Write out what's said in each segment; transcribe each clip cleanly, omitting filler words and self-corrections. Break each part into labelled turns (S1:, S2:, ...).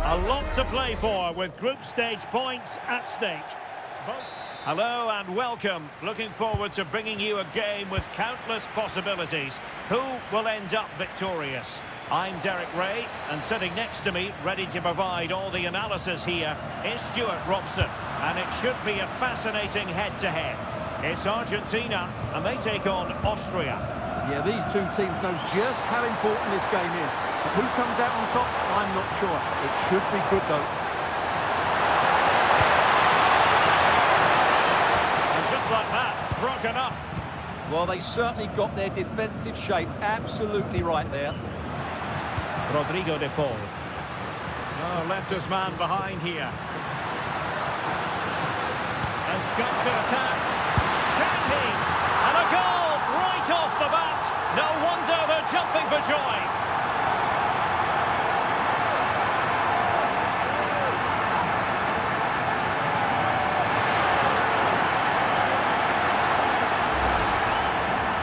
S1: A lot to play for with group stage points at stake. Hello and welcome. Looking forward to bringing you a game with countless possibilities. Who will end up victorious? I'm Derek Ray, and sitting next to me, ready to provide all the analysis here, is Stuart Robson. And it should be a fascinating head-to-head. It's Argentina, and they take on Austria.
S2: Yeah, these two teams know just how important this game is. But who comes out on top, I'm not sure. It should be good, though.
S1: And just like that, broken up.
S2: Well, they certainly got their defensive shape absolutely right there.
S1: Rodrigo de Paul. Oh, left his man behind here. And Scott to attack. Can he? And a goal right off the bat. No wonder they're jumping for joy.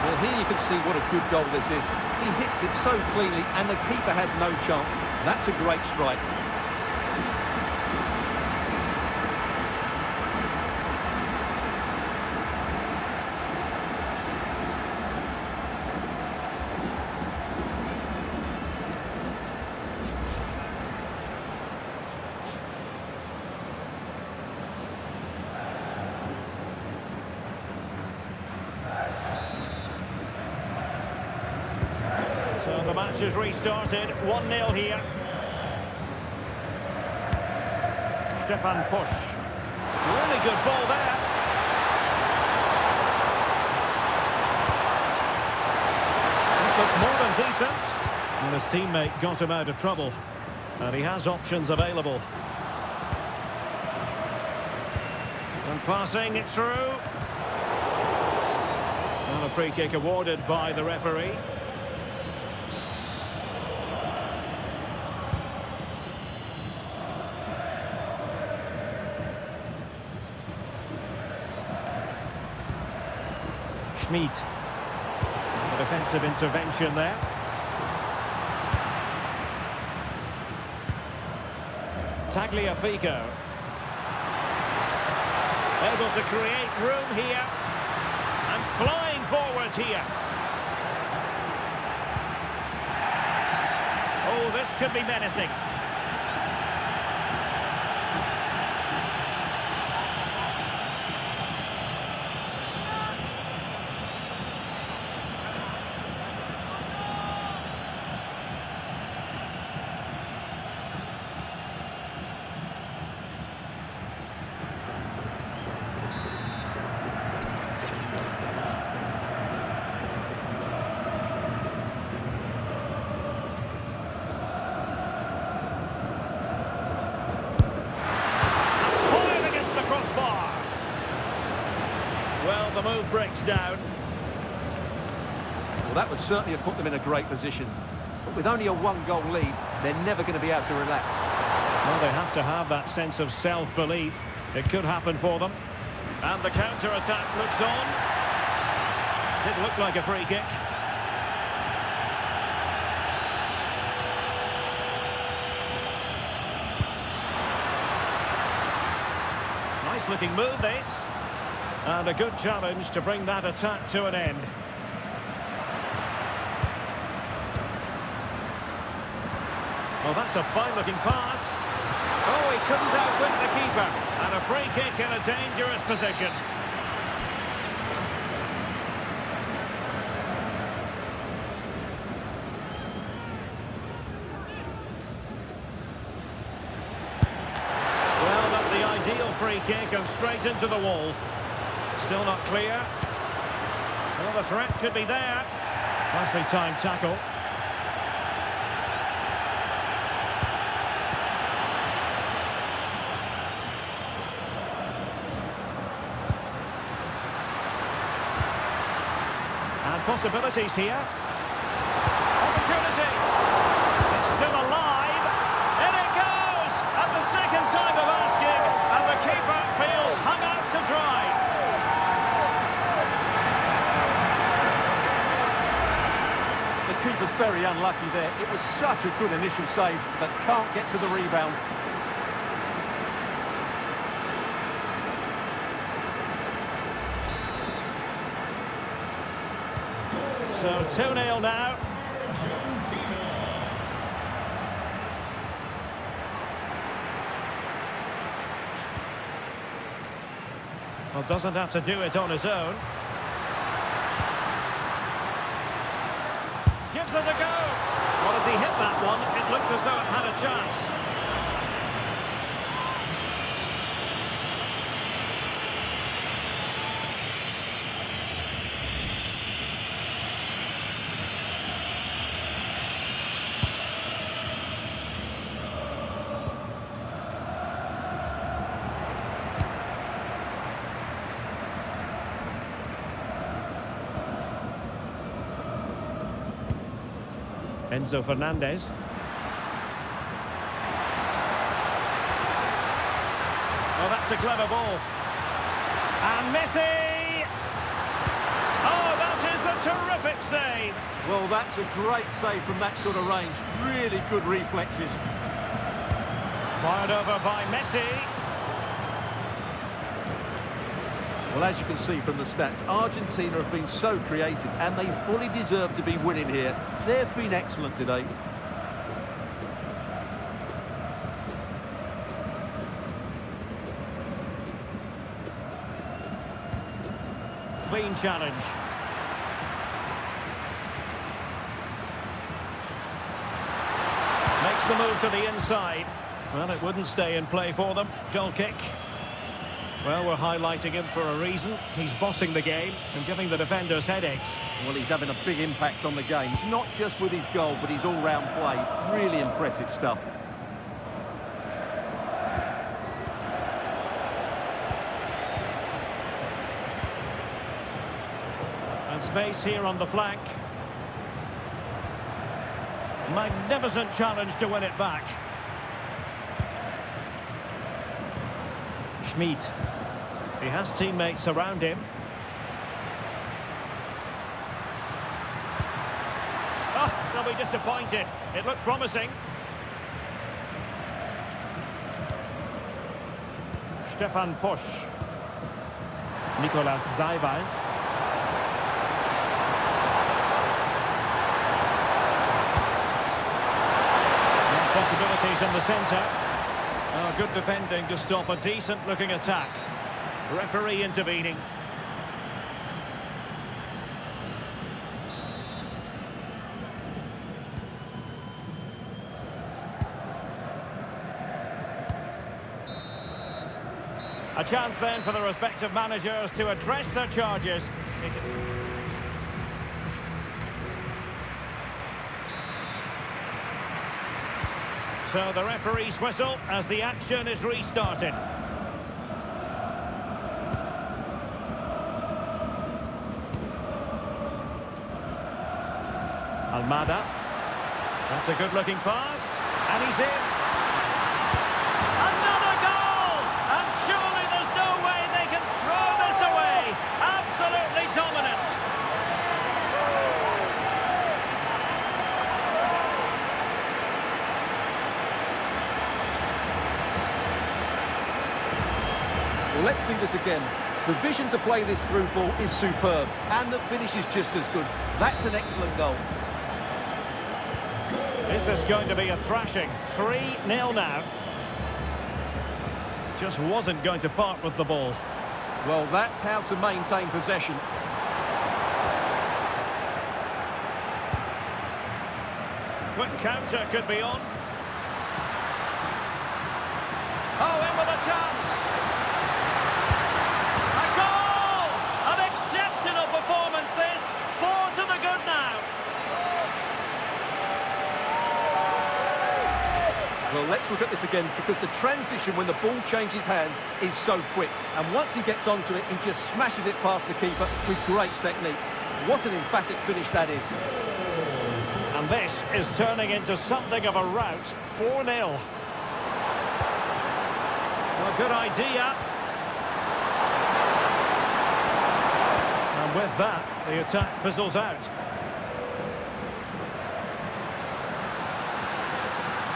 S2: Well, here you can see what a good goal this is. He hits it so cleanly and the keeper has no chance. That's a great strike.
S1: So the match has restarted, 1-0 here. Stefan Pusch. Really good ball there. This looks more than decent. And his teammate got him out of trouble. And he has options available. And passing it through. And a free kick awarded by the referee. Schmid. A defensive intervention there. Tagliafico. Able to create room here. And flying forwards here. Oh, this could be menacing. Well, the move breaks down.
S2: Well, that would certainly have put them in a great position. But with only a one-goal lead, they're never going to be able to relax.
S1: Well, they have to have that sense of self-belief. It could happen for them. And the counter-attack looks on. Did look like a free kick. Nice-looking move, this. And a good challenge to bring that attack to an end. Well, that's a fine-looking pass. Oh, he couldn't outwit the keeper. And a free kick in a dangerous position. Well, not the ideal free kick and straight into the wall. Still not clear. Well, the threat could be there. Nicely timed tackle. And possibilities here. Opportunity. It's still alive. In it goes! At the second time of asking, and the keeper feels hung out to dry.
S2: The keeper's very unlucky there. It was such a good initial save, but can't get to the rebound.
S1: So 2-0 now. Well, doesn't have to do it on his own. Gives it a go. Well, as he hit that one, it looked as though it had a chance. Enzo Fernandez. Oh, that's a clever ball. And Messi! Oh, that is a terrific save.
S2: Well, that's a great save from that sort of range. Really good reflexes.
S1: Fired over by Messi.
S2: Well, as you can see from the stats, Argentina have been so creative and they fully deserve to be winning here. They've been excellent today.
S1: Clean challenge. Makes the move to the inside. Well, it wouldn't stay in play for them. Goal kick. Well, we're highlighting him for a reason. He's bossing the game and giving the defenders headaches.
S2: Well, he's having a big impact on the game, not just with his goal, but his all-round play. Really impressive stuff.
S1: And space here on the flank. Magnificent challenge to win it back. Schmid. He has teammates around him. Oh, they'll be disappointed. It looked promising. Stefan Posch. Nicolas Seiwald. Possibilities in the centre. Oh, good defending to stop a decent-looking attack. Referee intervening. A chance then for the respective managers to address their charges. So the referee's whistle as the action is restarted. Almada. That's a good-looking pass. And he's in. Another goal! And surely there's no way they can throw this away. Absolutely dominant.
S2: Well, let's see this again. The vision to play this through ball is superb, and the finish is just as good. That's an excellent goal.
S1: Is this going to be a thrashing? 3-0 now. Just wasn't going to part with the ball.
S2: Well, that's how to maintain possession.
S1: Quick counter could be on. Oh, in with a chance. A goal! An exceptional performance this. 4 to the good now.
S2: Well, let's look at this again, because the transition when the ball changes hands is so quick. And once he gets onto it, he just smashes it past the keeper with great technique. What an emphatic finish that is.
S1: And this is turning into something of a rout. 4-0. Well, good idea. And with that, the attack fizzles out.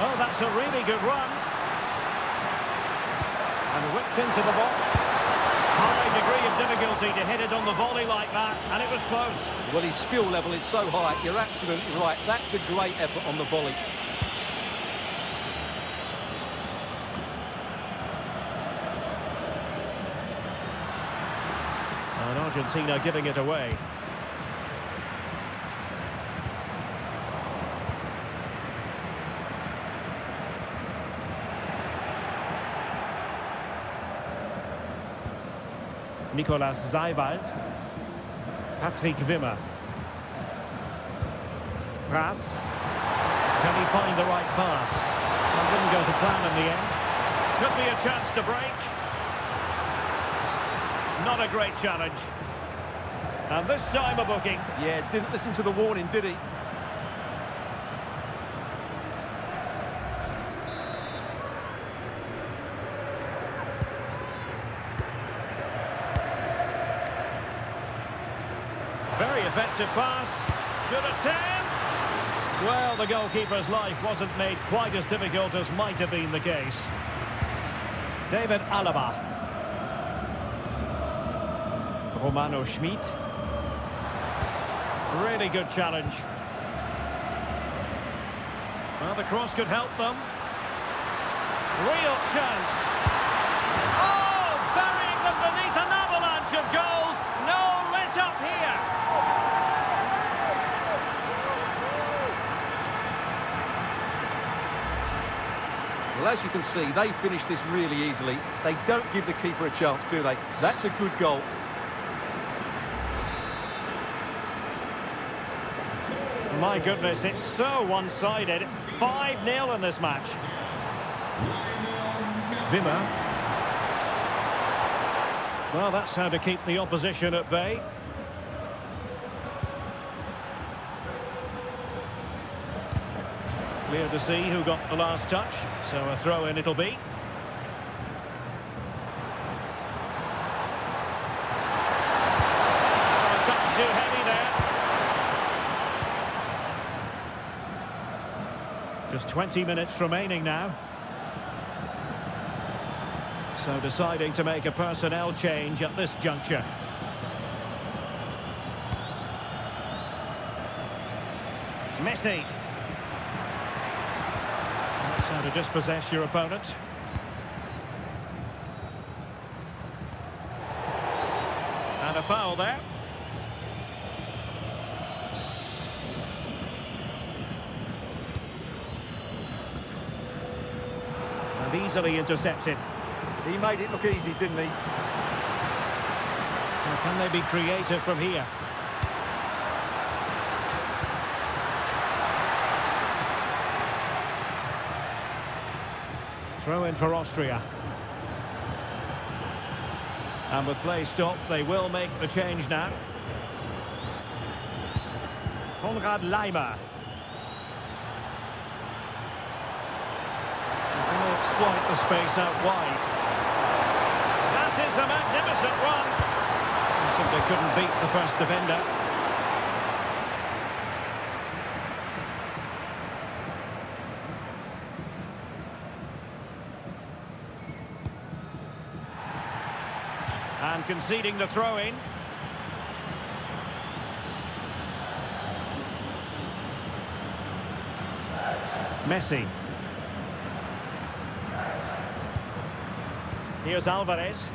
S1: Oh, that's a really good run. And whipped into the box. High degree of difficulty to hit it on the volley like that, and it was close.
S2: Well, his skill level is so high, you're absolutely right. That's a great effort on the volley.
S1: And Argentina giving it away. Nicolas Seiwald. Patrick Wimmer. Pras. Can he find the right pass? Well, didn't go to plan in the end. Could be a chance to break. Not a great challenge. And this time a booking.
S2: Yeah, didn't listen to the warning, did he?
S1: Very effective pass. Good attempt. Well, the goalkeeper's life wasn't made quite as difficult as might have been the case. David Alaba. Romano Schmid. Really good challenge. Well, the cross could help them. Real chance. Oh, burying them beneath an avalanche of goals. No let up here.
S2: Well, as you can see, they finish this really easily. They don't give the keeper a chance, do they? That's a good goal.
S1: My goodness, it's so one-sided. 5-0 in this match. Wimmer. Well, that's how to keep the opposition at bay. Clear to see who got the last touch, so a throw-in it'll be. Oh, a touch too heavy there. Just 20 minutes remaining now. So deciding to make a personnel change at this juncture. Messi. That's how to dispossess your opponent. And a foul there. And easily intercepted.
S2: He made it look easy, didn't he?
S1: Well, can they be creative from here? Throw in for Austria. And with play stopped, they will make the change now. Konrad Laimer. Can they exploit the space out wide? That is a magnificent run. They simply couldn't beat the first defender. And conceding the throw-in. Messi. Here's Alvarez.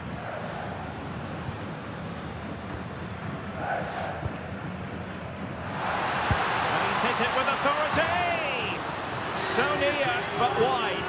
S1: And he's hit it with authority. So near, but wide.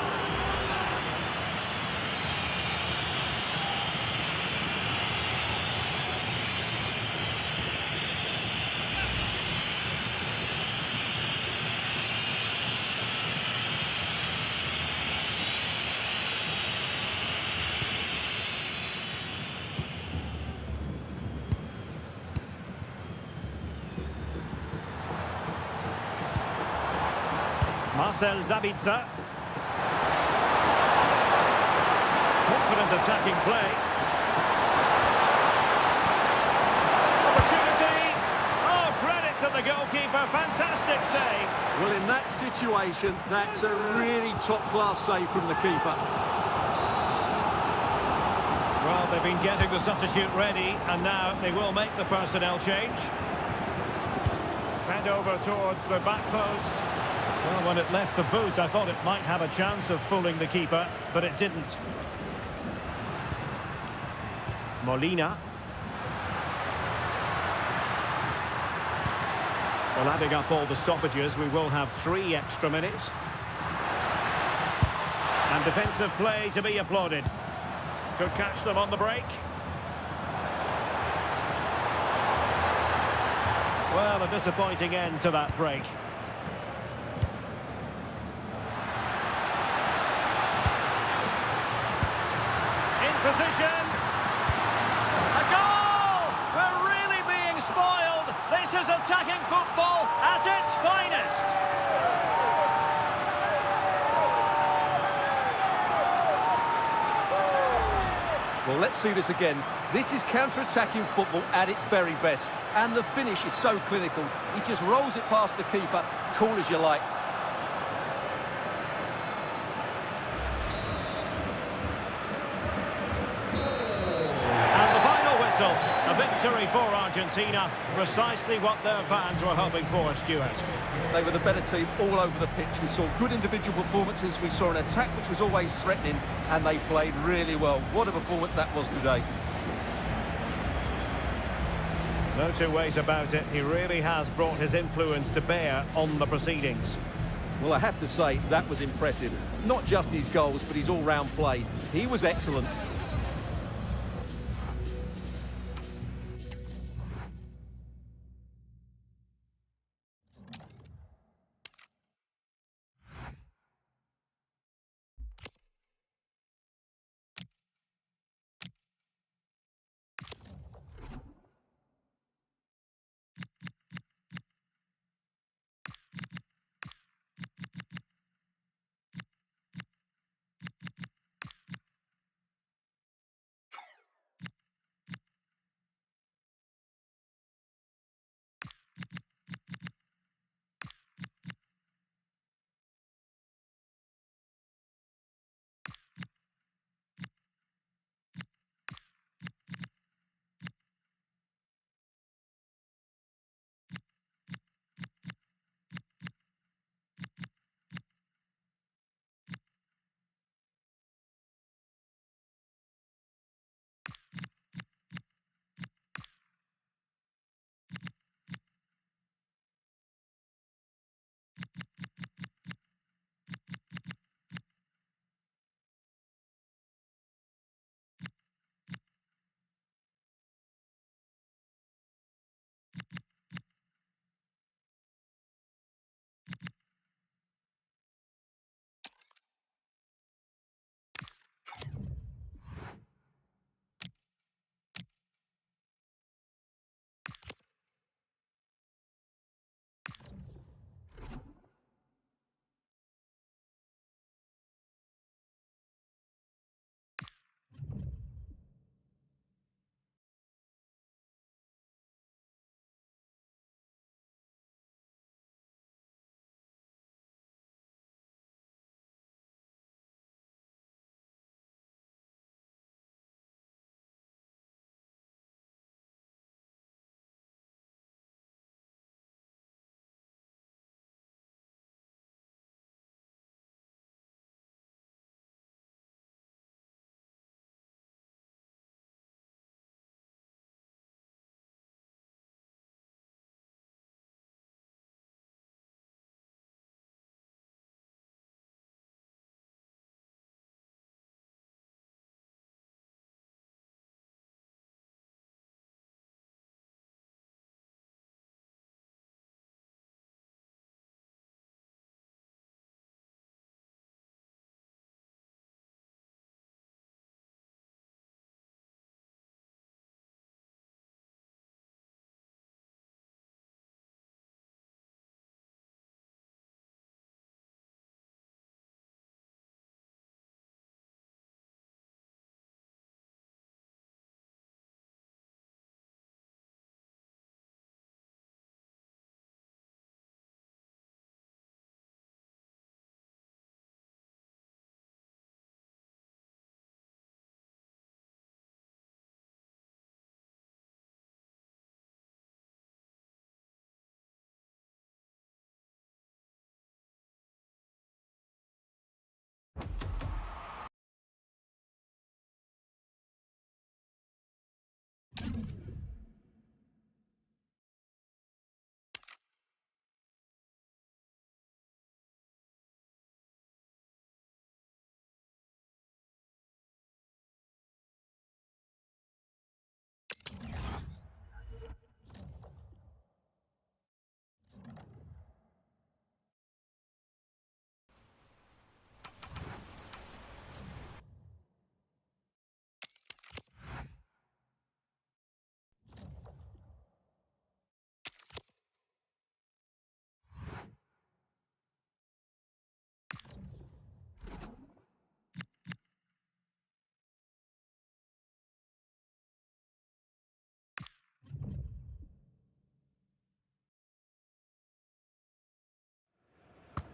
S1: Marcel Sabitzer. Confident attacking play. Opportunity. Oh, credit to the goalkeeper. Fantastic save.
S2: Well, in that situation, that's a really top-class save from the keeper.
S1: Well, they've been getting the substitute ready, and now they will make the personnel change. Fed over towards the back post. Well, when it left the boot, I thought it might have a chance of fooling the keeper, but it didn't. Molina. Well, adding up all the stoppages, we will have 3 extra minutes. And defensive play to be applauded. Could catch them on the break. Well, a disappointing end to that break. In position. A goal! We're really being spoiled. This is attacking football at its finest.
S2: Well, let's see this again. This is counter-attacking football at its very best. And the finish is so clinical. He just rolls it past the keeper, cool as you like.
S1: And the final whistle. A victory for Argentina. Precisely what their fans were hoping for, Stuart.
S2: They were the better team all over the pitch. We saw good individual performances. We saw an attack which was always threatening, and they played really well. What a performance that was today.
S1: No two ways about it. He really has brought his influence to bear on the proceedings.
S2: Well, I have to say, that was impressive. Not just his goals, but his all-round play. He was excellent.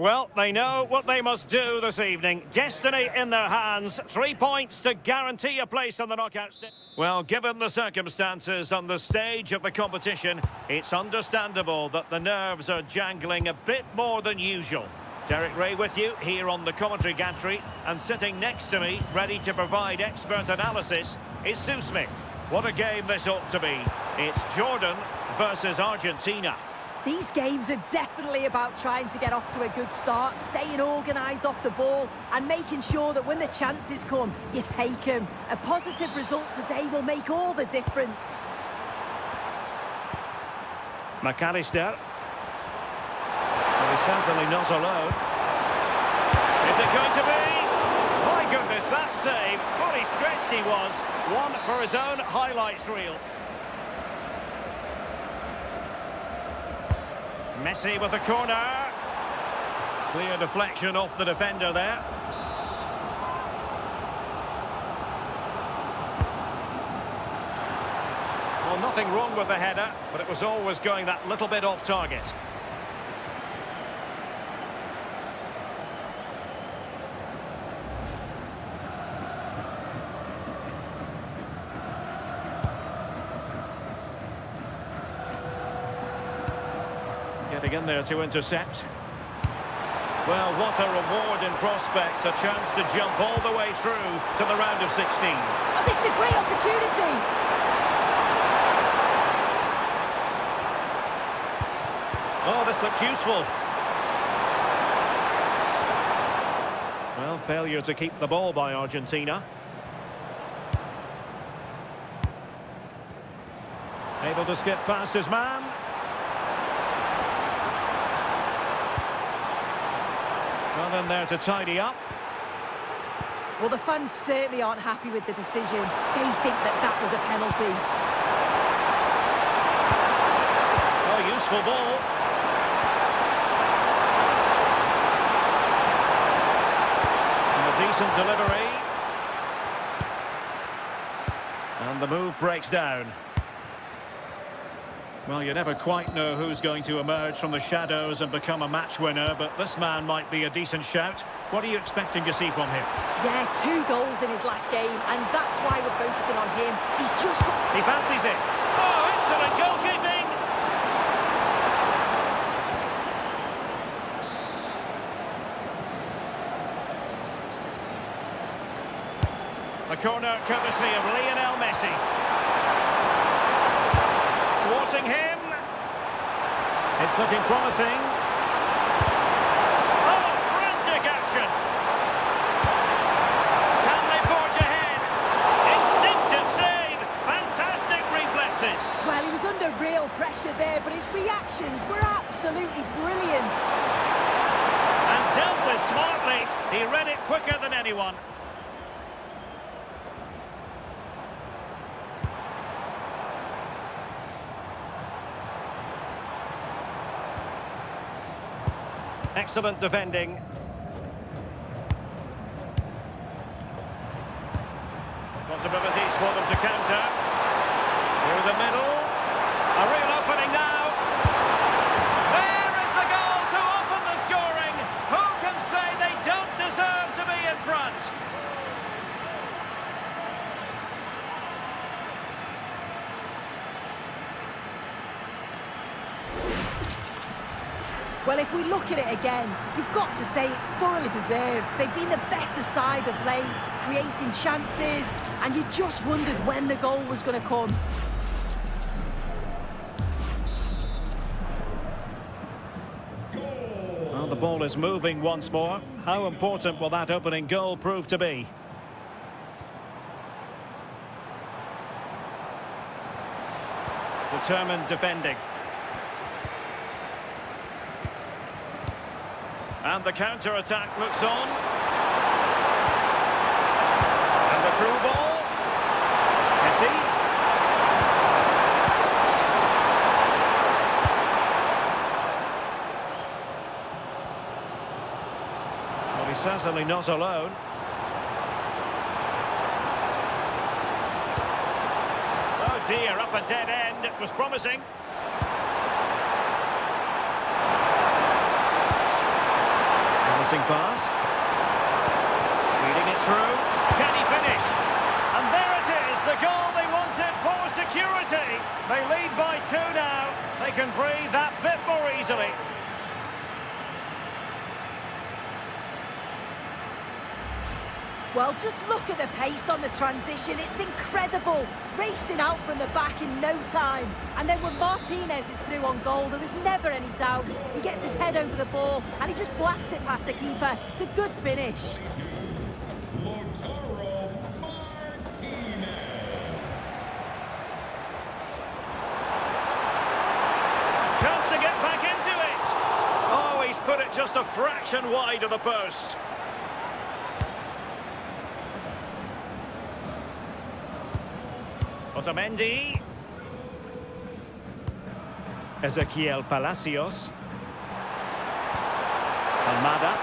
S1: Well, they know what they must do this evening. Destiny in their hands. 3 points to guarantee a place on the knockout stage. Well, given the circumstances on the stage of the competition, it's understandable that the nerves are jangling a bit more than usual. Derek Ray with you here on the commentary gantry, and sitting next to me, ready to provide expert analysis, is Sue Smith. What a game this ought to be. It's Jordan versus Argentina.
S3: These games are definitely about trying to get off to a good start, staying organised off the ball and making sure that when the chances come, you take them. A positive result today will make all the difference.
S1: McAllister. Well, he's certainly not alone. Is it going to be? My goodness, that save. Fully stretched he was. One for his own highlights reel. Messi with the corner. Clear deflection off the defender there. Well, nothing wrong with the header, but it was always going that little bit off target. Getting in there to intercept. Well, what a reward in prospect. A chance to jump all the way through to the round of 16.
S3: Oh, this is a great opportunity.
S1: Oh, this looks useful. Well, failure to keep the ball by Argentina. Able to skip past his man. Well, in there to tidy up.
S3: Well, the fans certainly aren't happy with the decision. They think that that was a penalty.
S1: Oh, useful ball. And a decent delivery. And the move breaks down. Well, you never quite know who's going to emerge from the shadows and become a match winner, but this man might be a decent shout. What are you expecting to see from him?
S3: Yeah, 2 goals in his last game, and that's why we're focusing on him. He's just got...
S1: He fancies it. Oh, excellent goalkeeping! The corner courtesy of Lionel Messi. Thwarting him. It's looking promising. Oh, frantic action. Can they forge ahead? Instinctive save. Fantastic reflexes.
S3: Well, he was under real pressure there, but his reactions were absolutely brilliant.
S1: And dealt with smartly. He read it quicker than anyone. Excellent defending. Possibilities for them to counter. Through the middle. A real opening now. There is the goal to open the scoring. Who can say they don't deserve to be in front?
S3: Well, if we look at it again, you've got to say it's thoroughly deserved. They've been the better side of late, creating chances, and you just wondered when the goal was going to come.
S1: Well, the ball is moving once more. How important will that opening goal prove to be? Determined defending. And the counter-attack looks on. And the through ball. Messi. Well, he's certainly not alone. Oh dear, up a dead end. It was promising. Promising pass. Reading it through. Can he finish? And there it is, the goal they wanted for security. They lead by 2 now. They can breathe that bit more easily.
S3: Well, just look at the pace on the transition. It's incredible. Racing out from the back in no time. And then when Martinez is through on goal, there was never any doubt. He gets his head over the ball and he just blasts it past the keeper. It's a good finish.
S1: Chance to get back into it. Oh, he's put it just a fraction wide of the post. Otamendi. Ezequiel Palacios. Almada.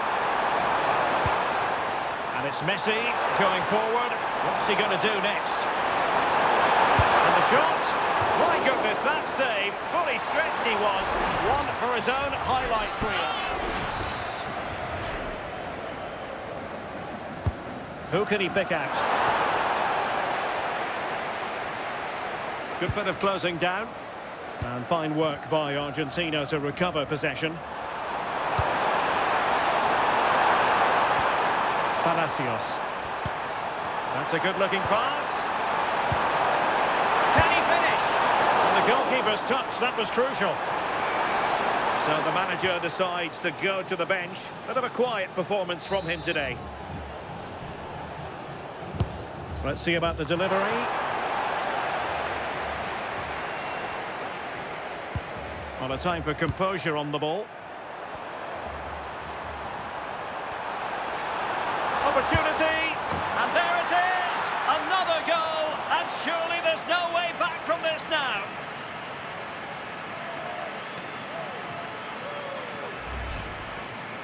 S1: And it's Messi going forward. What's he going to do next? And the shot. My goodness, that save. Fully stretched he was. One for his own highlights reel. Who can he pick out? Good bit of closing down. And fine work by Argentina to recover possession. Palacios. That's a good-looking pass. Can he finish? And the goalkeeper's touch, that was crucial. So the manager decides to go to the bench. Bit of a quiet performance from him today. Let's see about the delivery. Well, a time for composure on the ball. Opportunity, and there it is! Another goal, and surely there's no way back from this now.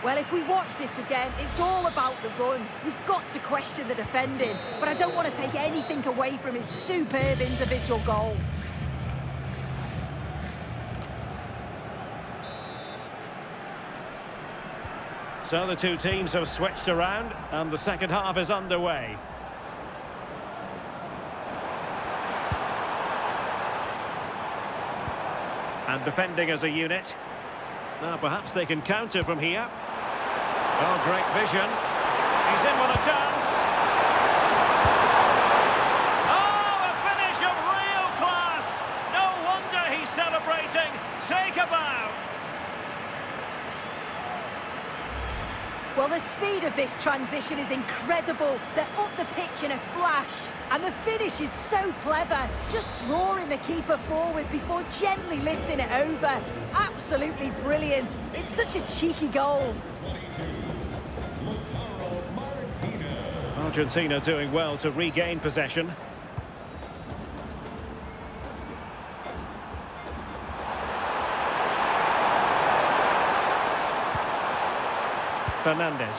S3: Well, if we watch this again, it's all about the run. You've got to question the defending, but I don't want to take anything away from his superb individual goal.
S1: So the two teams have switched around and the second half is underway. And defending as a unit. Now perhaps they can counter from here. Oh, great vision. He's in with a chance. Oh, a finish of real class. No wonder he's celebrating. Take a bow.
S3: Well, the speed of this transition is incredible. They're up the pitch in a flash. And the finish is so clever. Just drawing the keeper forward before gently lifting it over. Absolutely brilliant. It's such a cheeky goal.
S1: Argentina doing well to regain possession. Fernandez.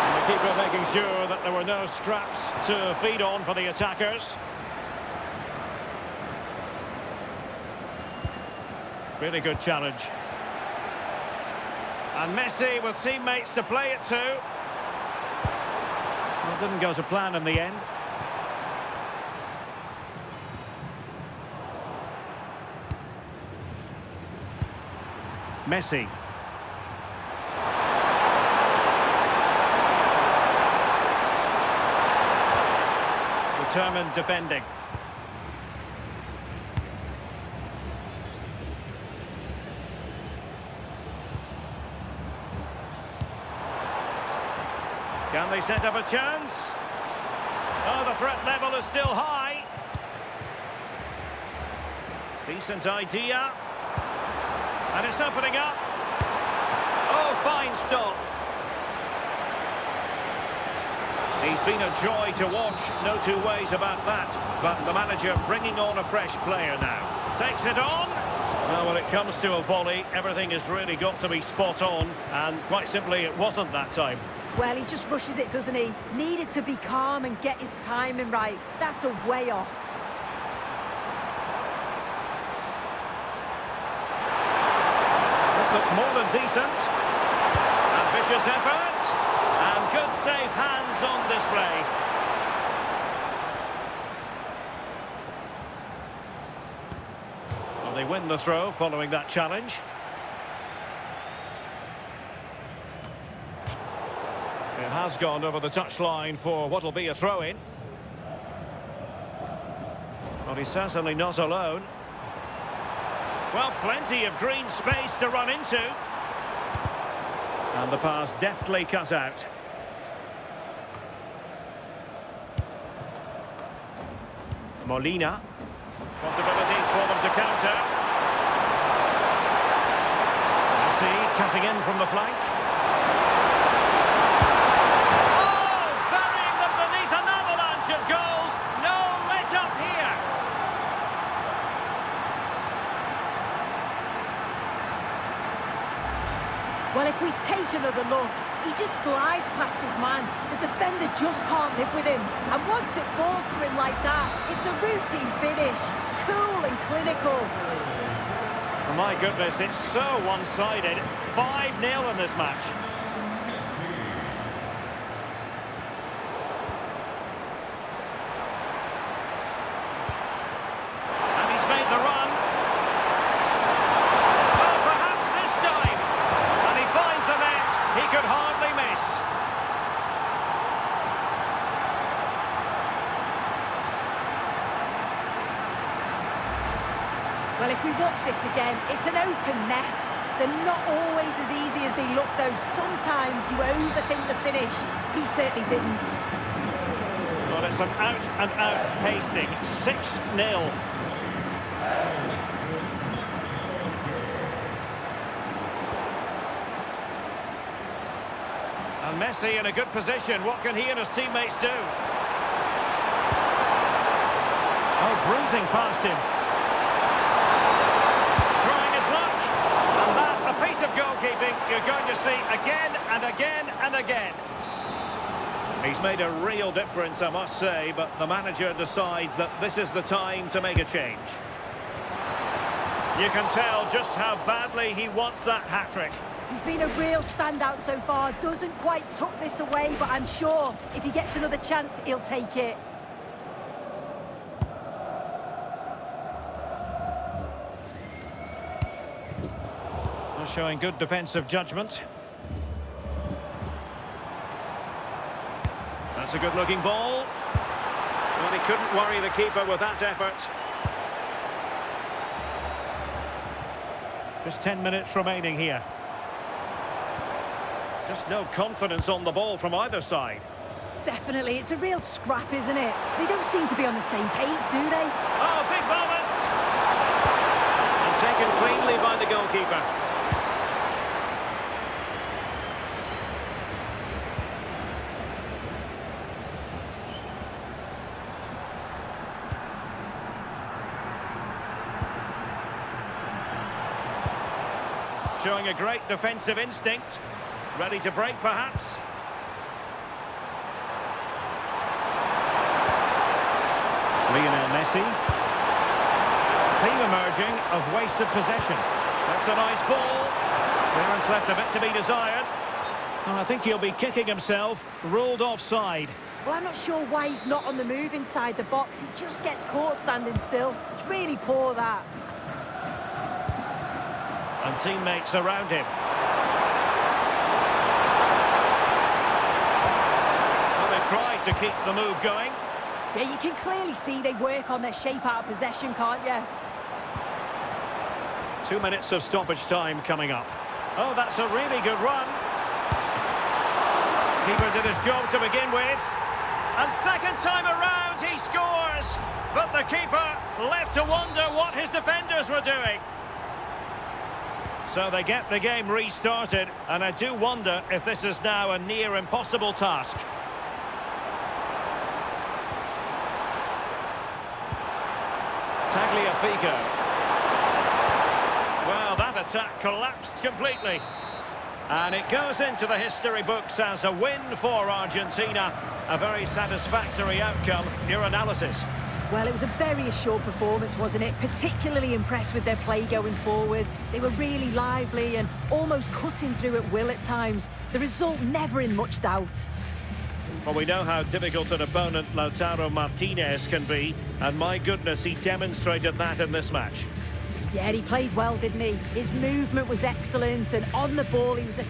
S1: And the keeper making sure that there were no scraps to feed on for the attackers. Really good challenge. And Messi with teammates to play it to. Well, it didn't go to plan in the end. Messi. Determined defending. Can they set up a chance? Oh, the threat level is still high. Decent idea. And it's opening up. Oh, fine stop. He's been a joy to watch, no two ways about that. But the manager bringing on a fresh player now. Takes it on. Well, when it comes to a volley, everything has really got to be spot on. And quite simply, it wasn't that time.
S3: Well, he just rushes it, doesn't he? Needed to be calm and get his timing right. That's a way off.
S1: This looks more than decent. And Cautious effort. And good safe hands on display. Well, they win the throw following that challenge. It has gone over the touchline for what will be a throw-in. Well, he's certainly not alone. Well, plenty of green space to run into. And the pass deftly cut out. Molina. Possibilities for them to counter. Messi cutting in from the flank.
S3: Well, if we take another look, he just glides past his man. The defender just can't live with him. And once it falls to him like that, it's a routine finish. Cool and clinical.
S1: Oh my goodness, it's so one-sided. 5-0 in this match. And he's made the run. Well, perhaps this time. And he finds the net. He could hardly miss.
S3: Well, if we watch this again, it's an open net. They're not always as easy as they look, though. Sometimes you overthink the finish. He certainly didn't.
S1: Well, it's an out-and-out pasting. 6-0. And Messi in a good position. What can he and his teammates do? Oh, breezing past him. Trying his luck. And that, a piece of goalkeeping you're going to see again and again and again. He's made a real difference, I must say, but the manager decides that this is the time to make a change. You can tell just how badly he wants that hat-trick.
S3: He's been a real standout so far. Doesn't quite tuck this away, but I'm sure if he gets another chance, he'll take it.
S1: Showing good defensive judgment. That's a good-looking ball. Well, he couldn't worry the keeper with that effort. Just 10 minutes remaining here. Just no confidence on the ball from either side.
S3: Definitely, it's a real scrap, isn't it? They don't seem to be on the same page, do they?
S1: Oh, big moment! And taken cleanly by the goalkeeper. Showing a great defensive instinct. Ready to break, perhaps. Lionel Messi. Theme emerging of wasted possession. That's a nice ball. Clearance left a bit to be desired. Oh, I think he'll be kicking himself. Ruled offside.
S3: Well, I'm not sure why he's not on the move inside the box. He just gets caught standing still. It's really poor, that.
S1: And teammates around him. Well, they tried to keep the move going.
S3: Yeah, you can clearly see they work on their shape out of possession, can't you?
S1: 2 minutes of stoppage time coming up. Oh, that's a really good run. Keeper did his job to begin with. And second time around, he scores. But the keeper left to wonder what his defenders were doing. So they get the game restarted, and I do wonder if this is now a near impossible task. Tagliafico. Well, that attack collapsed completely. And it goes into the history books as a win for Argentina. A very satisfactory outcome. Your analysis?
S3: Well, it was a very assured performance, wasn't it? Particularly impressed with their play going forward. They were really lively and almost cutting through at will at times. The result never in much doubt.
S1: Well, we know how difficult an opponent Lautaro Martinez can be, and my goodness, he demonstrated that in this match.
S3: Yeah, he played well, didn't he? His movement was excellent, and on the ball, he was a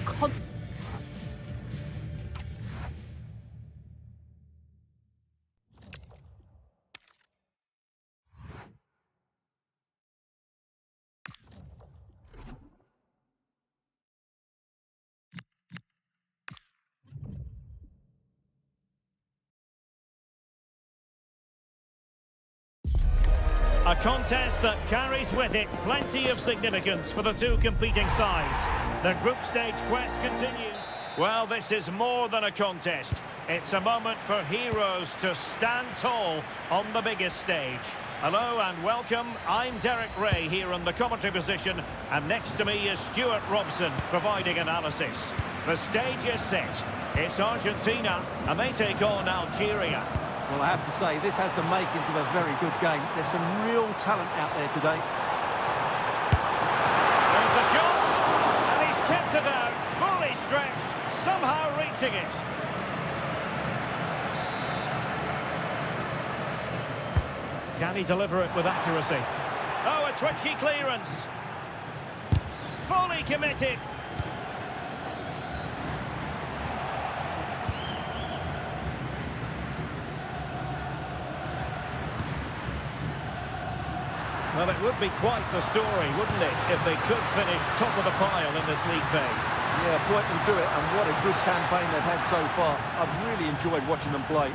S1: A contest that carries with it plenty of significance for the two competing sides. The group stage quest continues. Well, this is more than a contest. It's a moment for heroes to stand tall on the biggest stage. Hello and welcome. I'm Derek Ray here in the commentary position, and next to me is Stuart Robson providing analysis. The stage is set. It's Argentina, and they take on Algeria.
S2: Well, I have to say, this has the makings of a very good game. There's some real talent out there today.
S1: There's the shot, and he's kept it out, fully stretched, somehow reaching it. Can he deliver it with accuracy? Oh, a twitchy clearance. Fully committed. Well, it would be quite the story, wouldn't it, if they could finish top of the pile in this league phase.
S2: Yeah, point them to it, and what a good campaign they've had so far. I've really enjoyed watching them play.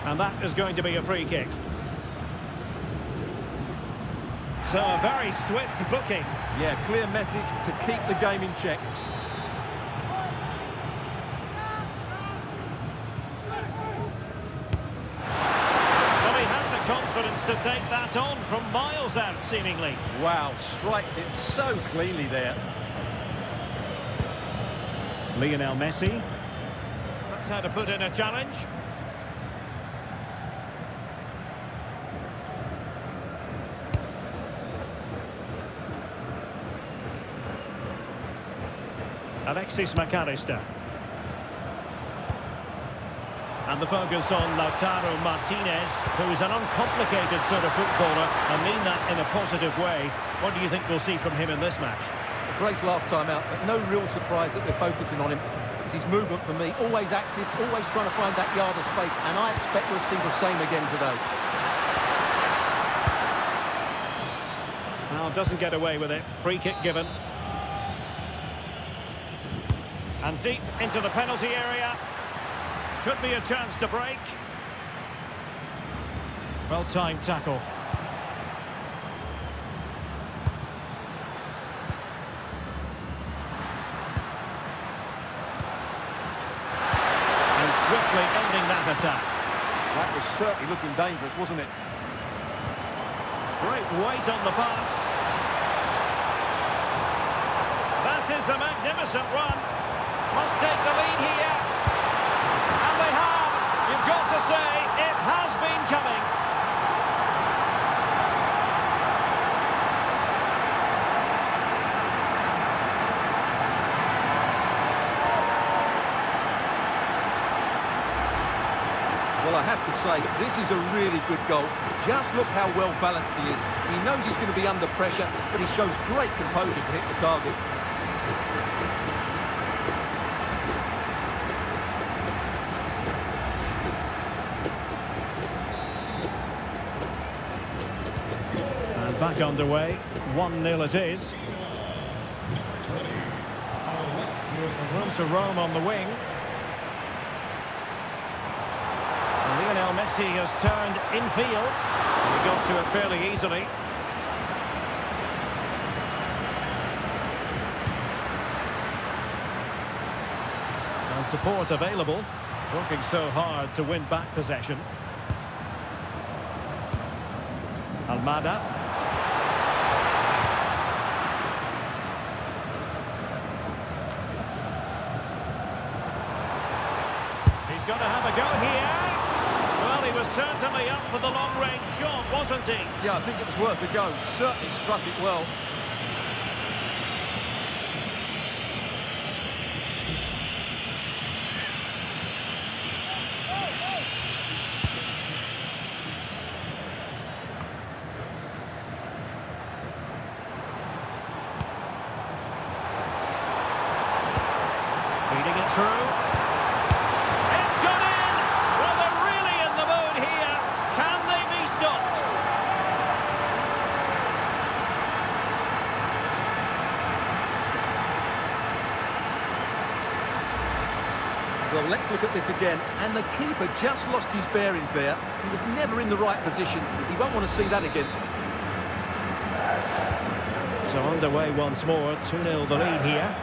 S1: And that is going to be a free kick. So a very swift booking.
S2: Yeah, clear message to keep the game in check.
S1: Confidence to take that on from miles out, seemingly.
S2: Wow, strikes it so cleanly there.
S1: Lionel Messi. That's how to put in a challenge. Alexis McAllister. And the focus on Lautaro Martinez, who is an uncomplicated sort of footballer, and mean that in a positive way. What do you think we'll see from him in this match?
S2: Brace last time out, but no real surprise that they're focusing on him. It's his movement for me, always active, always trying to find that yard of space, and I expect we'll see the same again today.
S1: Well, doesn't get away with it. Free kick given. And deep into the penalty area. Could be a chance to break. Well-timed tackle. And swiftly ending that attack.
S2: That was certainly looking dangerous, wasn't it?
S1: Great weight on the pass. That is a magnificent run. Must take the lead here. And they have. You've got to say, it has been coming.
S2: Well, I have to say, this is a really good goal. Just look how well balanced he is. He knows he's going to be under pressure, but he shows great composure to hit the target.
S1: And back underway. 1-0 it is. Room to roam on the wing. Lionel Messi has turned infield. He got to it fairly easily. And support available. Working so hard to win back possession. Almada. He's got to have a go here. Well, he was certainly up for the long-range shot, wasn't he?
S2: Yeah, I think it was worth a go. Certainly struck it well.
S1: Feeding it through. It's gone in! Well, they're really in the mood here. Can they be stopped?
S2: Well, let's look at this again. And the keeper just lost his bearings there. He was never in the right position. He won't want to see that again.
S1: So underway once more. 2-0 the lead here.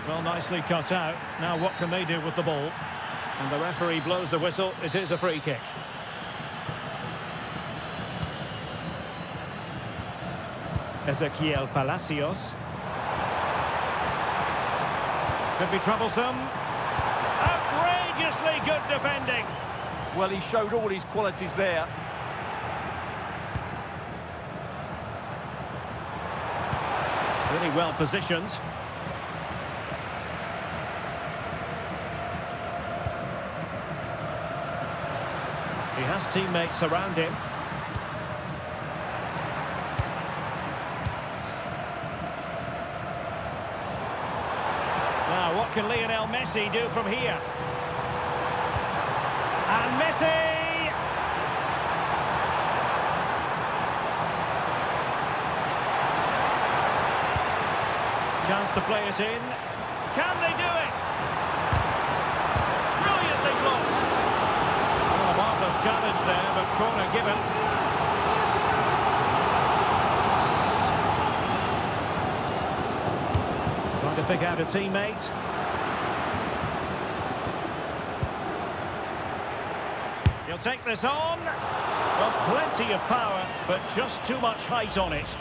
S1: Well, nicely cut out. Now what can they do with the ball? And the referee blows the whistle. It is a free kick. Ezequiel Palacios. Could be troublesome. Outrageously good defending.
S2: Well, he showed all his qualities there.
S1: Really well positioned. He has teammates around him. Now, what can Lionel Messi do from here? And Messi! Chance to play it in. Can they do it? Brilliantly blocked. Well, a marvellous challenge there, but corner given. Trying to pick out a teammate. He'll take this on. Well, plenty of power, but just too much height on it.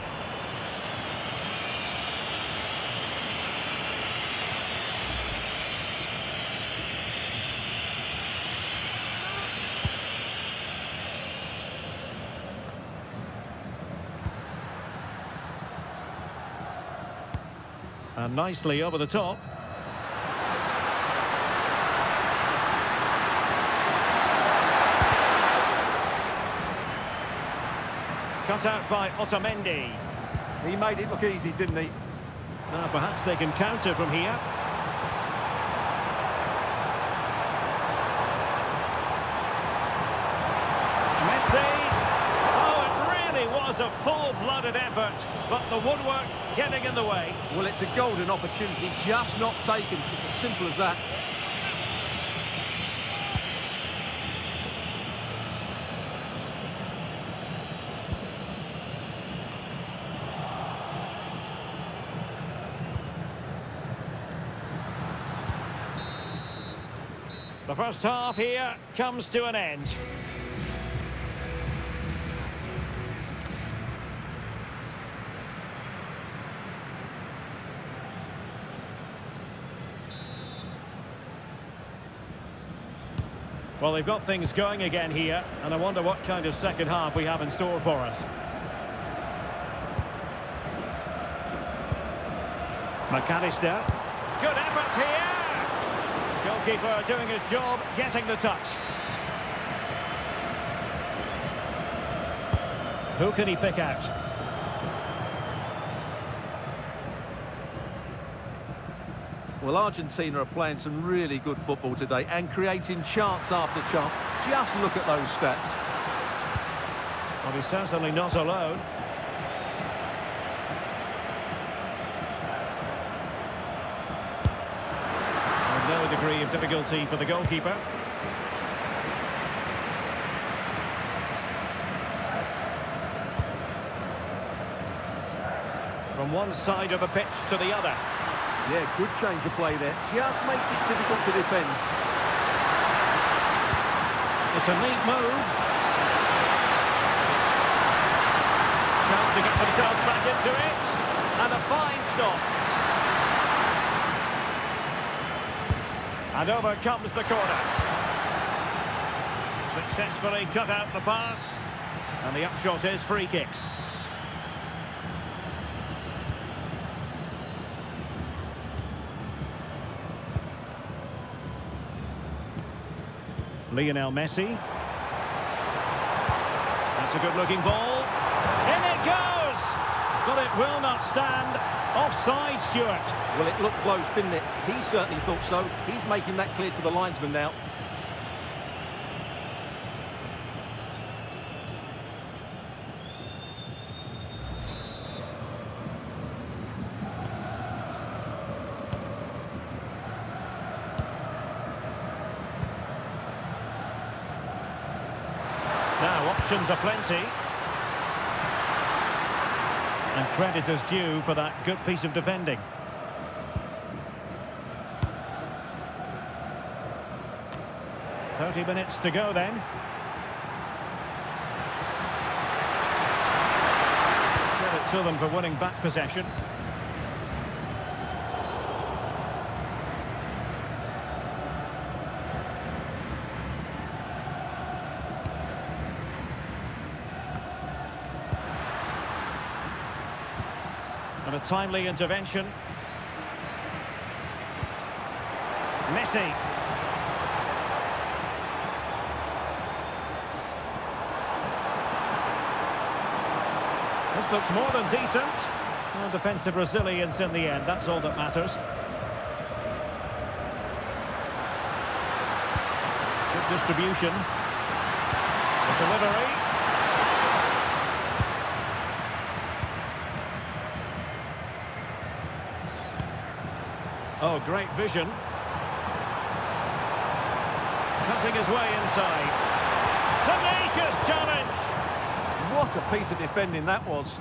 S1: And nicely over the top. Cut out by Otamendi.
S2: He made it look easy, didn't he?
S1: Now perhaps they can counter from here. Messi. Oh, it really was a full-blooded effort, but the woodwork getting in the way.
S2: Well, it's a golden opportunity, just not taken. It's as simple as that.
S1: The first half here comes to an end. Well, they've got things going again here, and I wonder what kind of second half we have in store for us. McAllister. Good effort here. Goalkeeper doing his job, getting the touch. Who can he pick out?
S2: Well, Argentina are playing some really good football today and creating chance after chance. Just look at those stats.
S1: Well, he's certainly not alone. No degree of difficulty for the goalkeeper. From one side of the pitch to the other.
S2: Yeah, good change of play there. Just makes it difficult to defend.
S1: It's a neat move. Chance to get themselves back into it. And a fine stop. And over comes the corner. Successfully cut out the pass. And the upshot is free kick. Lionel Messi. That's a good-looking ball. In it goes! But it will not stand. Offside, Stuart.
S2: Well, it looked close, didn't it? He certainly thought so. He's making that clear to the linesman now.
S1: Now, options are plenty. And credit is due for that good piece of defending. "30 minutes to go then. Credit to them for winning back possession. And a timely intervention. Messi. This looks more than decent. Well, defensive resilience in the end, that's all that matters. Good distribution. The delivery. Oh, great vision. Cutting his way inside. Tenacious challenge!
S2: What a piece of defending that was.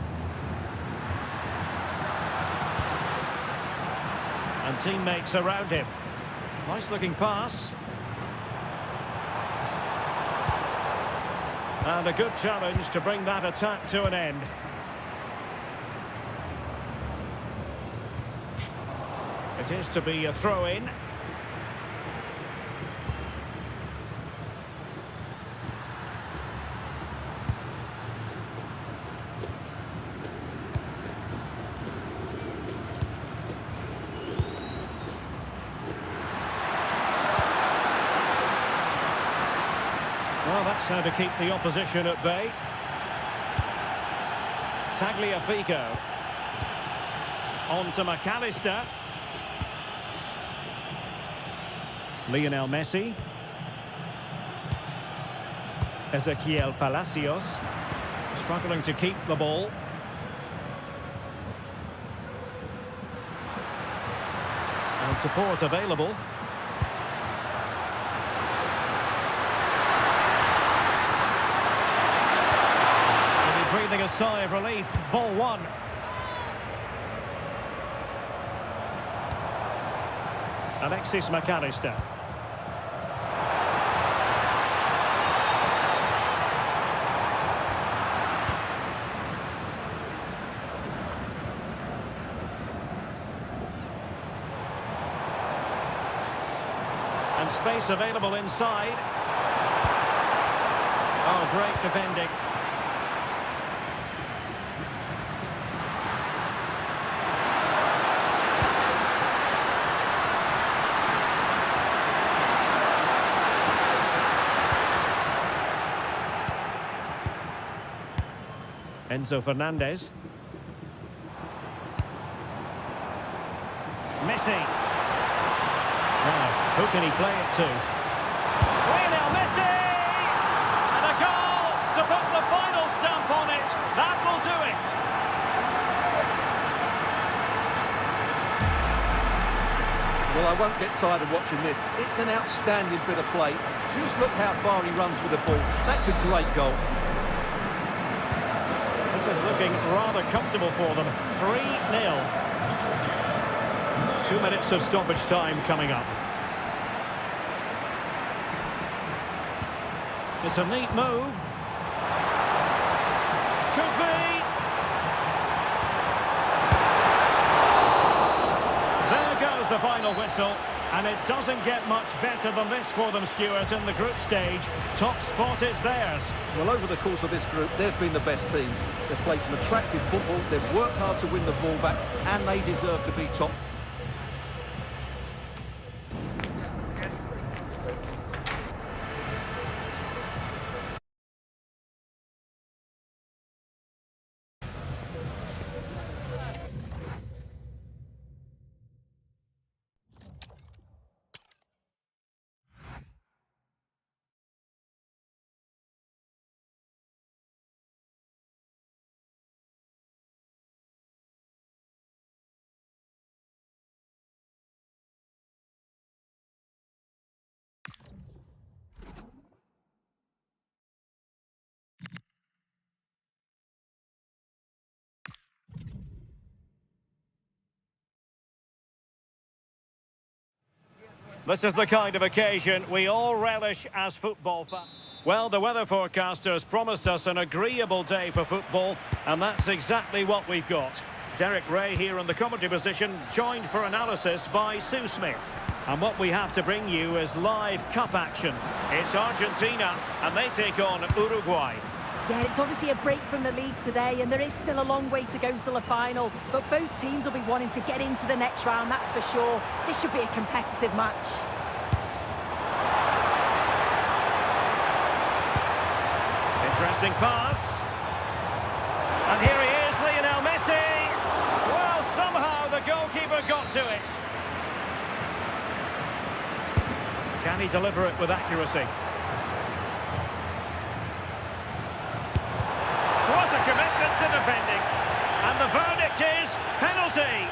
S1: And teammates around him. Nice looking pass. And a good challenge to bring that attack to an end. It is to be a throw-in. Well, that's how to keep the opposition at bay. Tagliafico. On to McAllister. Lionel Messi. Ezequiel Palacios. Struggling to keep the ball. And support available. Breathing a sigh of relief. Ball one. Alexis McAllister. And space available inside. Oh, great defending. Enzo Fernandez. Messi. Now, who can he play it to? Lionel Messi! And a goal to put the final stamp on it. That will do it.
S2: Well, I won't get tired of watching this. It's an outstanding bit of play. Just look how far he runs with the ball. That's a great goal.
S1: This is looking rather comfortable for them. 3-0. 2 minutes of stoppage time coming up. It's a neat move. Could be. the final whistle, and it doesn't get much better than this for them, Stuart, in the group stage. Top spot is theirs.
S2: Well, over the course of this group, they've been the best team. They've played some attractive football, they've worked hard to win the ball back, and they deserve to be top.
S1: This is the kind of occasion we all relish as football fans. Well, the weather forecasters promised us an agreeable day for football, and that's exactly what we've got. Derek Ray here in the commentary position, joined for analysis by Sue Smith. And what we have to bring you is live cup action. It's Argentina, and they take on Uruguay.
S3: Yeah, it's obviously a break from the league today, and there is still a long way to go to the final. But both teams will be wanting to get into the next round, that's for sure. This should be a competitive match.
S1: Interesting pass. And here he is, Lionel Messi. Well, somehow the goalkeeper got to it. Can he deliver it with accuracy? What a commitment to defending. And the verdict is penalty.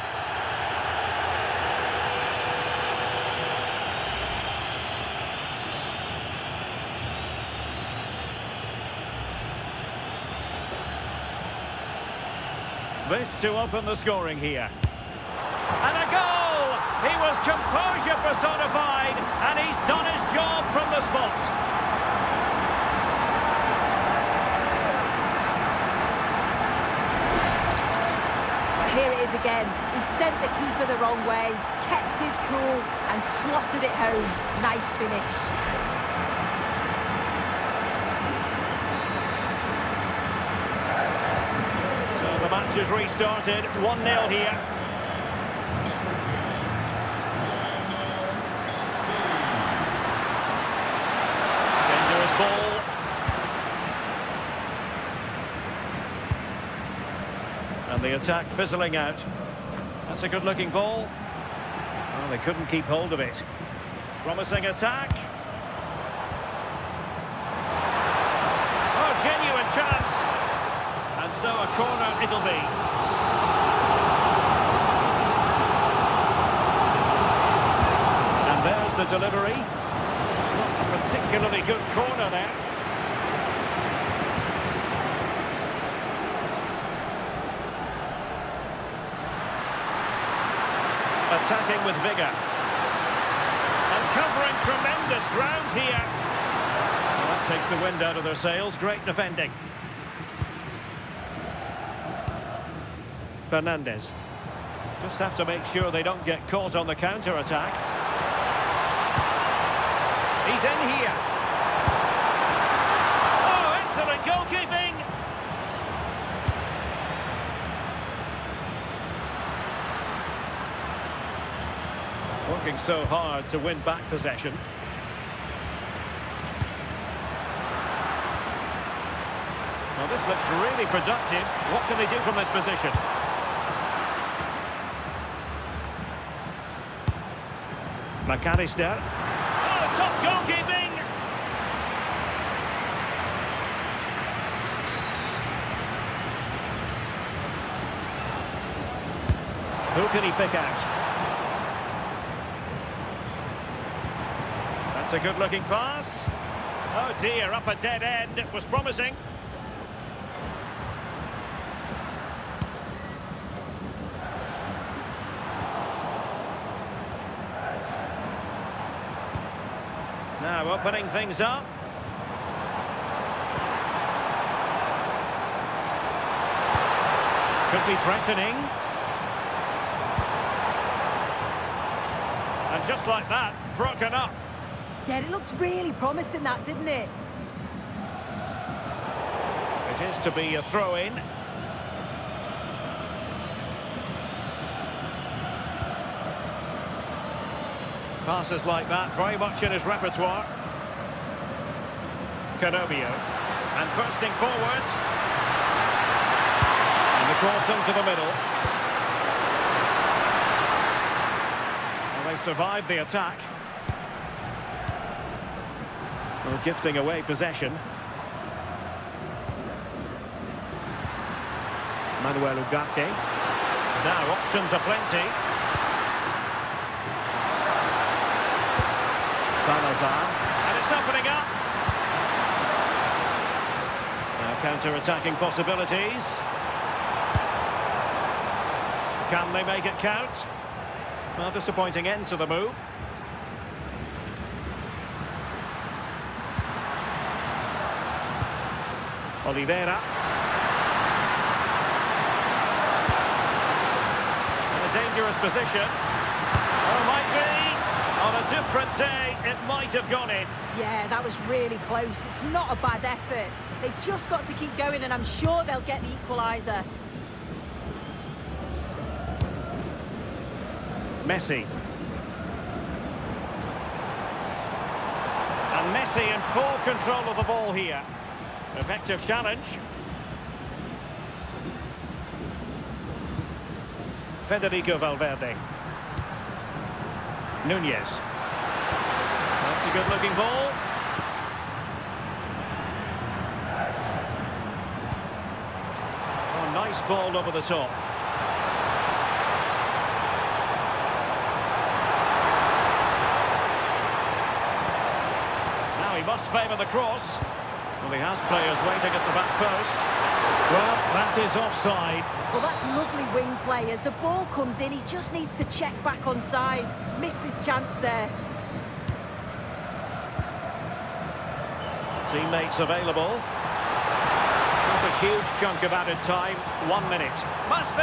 S1: This to open the scoring here. And a goal! He was composure personified, and he's done his job from the spot.
S3: Here it is again. He sent the keeper the wrong way, kept his cool, and slotted it home. Nice finish.
S1: So the match has restarted, 1-0 here. Dangerous ball. And the attack fizzling out. That's a good-looking ball. Well, they couldn't keep hold of it. Promising attack. Oh, genuine chance. And so a corner it'll be. And there's the delivery. It's not a particularly good corner there. Attacking with vigour. And covering tremendous ground here. Well, that takes the wind out of their sails. Great defending. Fernandez. Just have to make sure they don't get caught on the counter-attack. He's in here. Oh, excellent goalkeeping. Working so hard to win back possession. Well, this looks really productive. What can they do from this position? McAllister. Oh, top goalkeeping! Who can he pick out? That's a good-looking pass. Oh dear, up a dead end. It was promising. Now opening things up. Could be threatening. And just like that, broken up.
S3: Yeah, it looked really promising, that, didn't it?
S1: It is to be a throw-in. Passes like that, very much in his repertoire. Canobio. And bursting forward. And the cross into the middle. Well, they survived the attack. Well, gifting away possession. Manuel Ugarte. Now options aplenty. Salazar. And it's opening up. Now counter-attacking possibilities. Can they make it count? Well, disappointing end to the move. Oliveira. In a dangerous position. Oh, might be. On a different day, it might have gone in.
S3: Yeah, that was really close. It's not a bad effort. They've just got to keep going, and I'm sure they'll get the equaliser.
S1: Messi. And Messi in full control of the ball here. Effective challenge. Federico Valverde. Nunez. That's a good-looking ball. Oh, nice ball over the top. Now he must favour the cross. Well, he has players waiting at the back post. Well, that is offside.
S3: Well, that's lovely wing play. As the ball comes in, he just needs to check back on side. Missed his chance there.
S1: Teammates available. Not a huge chunk of added time. 1 minute. Must be!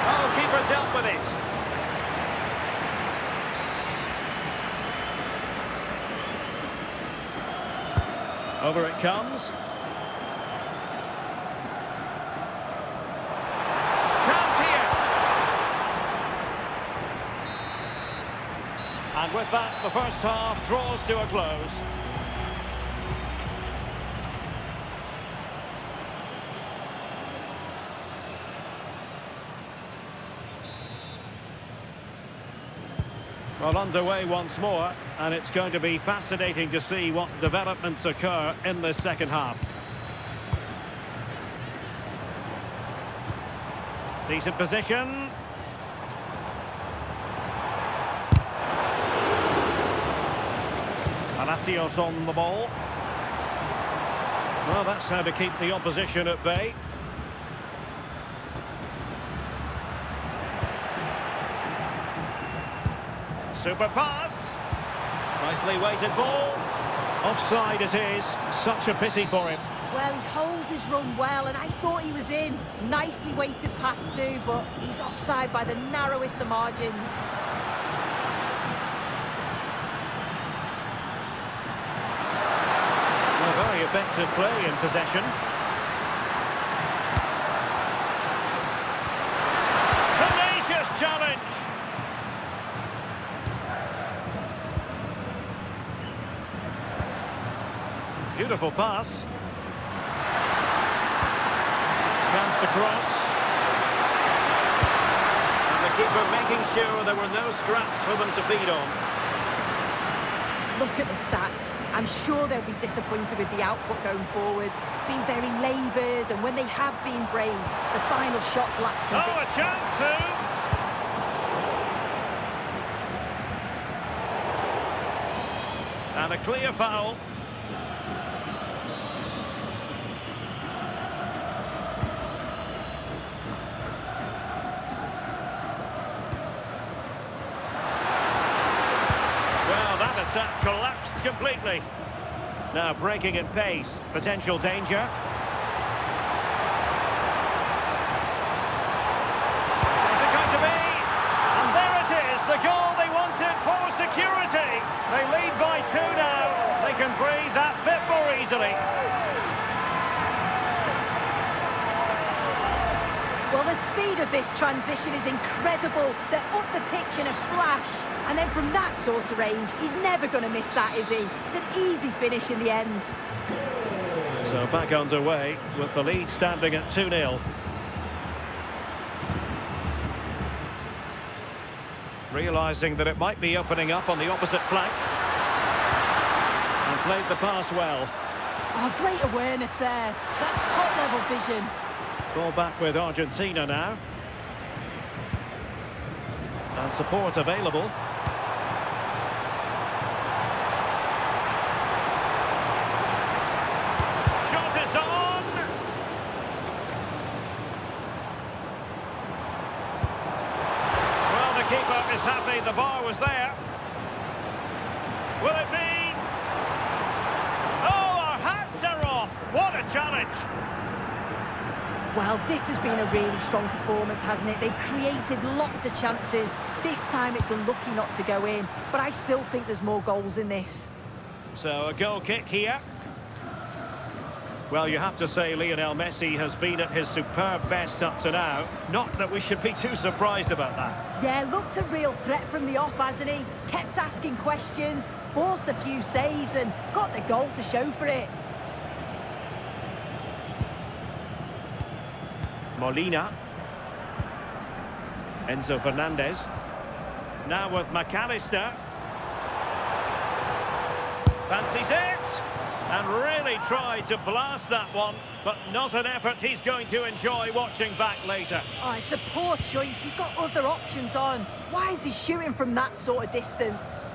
S1: Oh, keeper dealt with it. Over it comes. Chance here. And with that, the first half draws to a close. Well, underway once more, and it's going to be fascinating to see what developments occur in the second half. Decent position. Palacios on the ball. Well, that's how to keep the opposition at bay. Super pass. Nicely weighted ball. Offside it is. Such a pity for him.
S3: Well, he holds his run well, and I thought he was in. Nicely weighted pass too, but he's offside by the narrowest of margins.
S1: Well, very effective play in possession. Tenacious challenge. Beautiful pass. Chance to cross. And the keeper making sure there were no scraps for them to feed on.
S3: Look at the stats. I'm sure they'll be disappointed with the output going forward. It's been very laboured, and when they have been brave, the final shots lack conviction.
S1: Oh, a chance soon. And a clear foul. Attack collapsed completely. Now breaking at pace. Potential danger. Is it going to be? the goal they wanted for security. They lead by 2 now. They can breathe that bit more easily.
S3: Well, the speed of this transition is incredible. They're up the pitch in a flash. And then from that sort of range, he's never going to miss that, is he? It's an easy finish in the end.
S1: So back underway with the lead standing at 2-0. Realising that it might be opening up on the opposite flank. And played the pass well.
S3: Oh, great awareness there. That's top-level vision.
S1: Ball back with Argentina now. And support available. Shot is on! Well, the keeper is happy the bar was there. Will it be? Oh, our hats are off! What a challenge!
S3: Well, this has been a really strong performance, hasn't it? They've created lots of chances. This time it's unlucky not to go in, but I still think there's more goals in this.
S1: So a goal kick here. Well, you have to say Lionel Messi has been at his superb best up to now. Not that we should be too surprised about that.
S3: Yeah, looked a real threat from the off, hasn't he? Kept asking questions, forced a few saves and got the goal to show for it.
S1: Molina. Enzo Fernandez. Now with McAllister. Fancies it. And really tried to blast that one, but not an effort he's going to enjoy watching back later.
S3: Oh, it's a poor choice. He's got other options on. Why is he shooting from that sort of distance?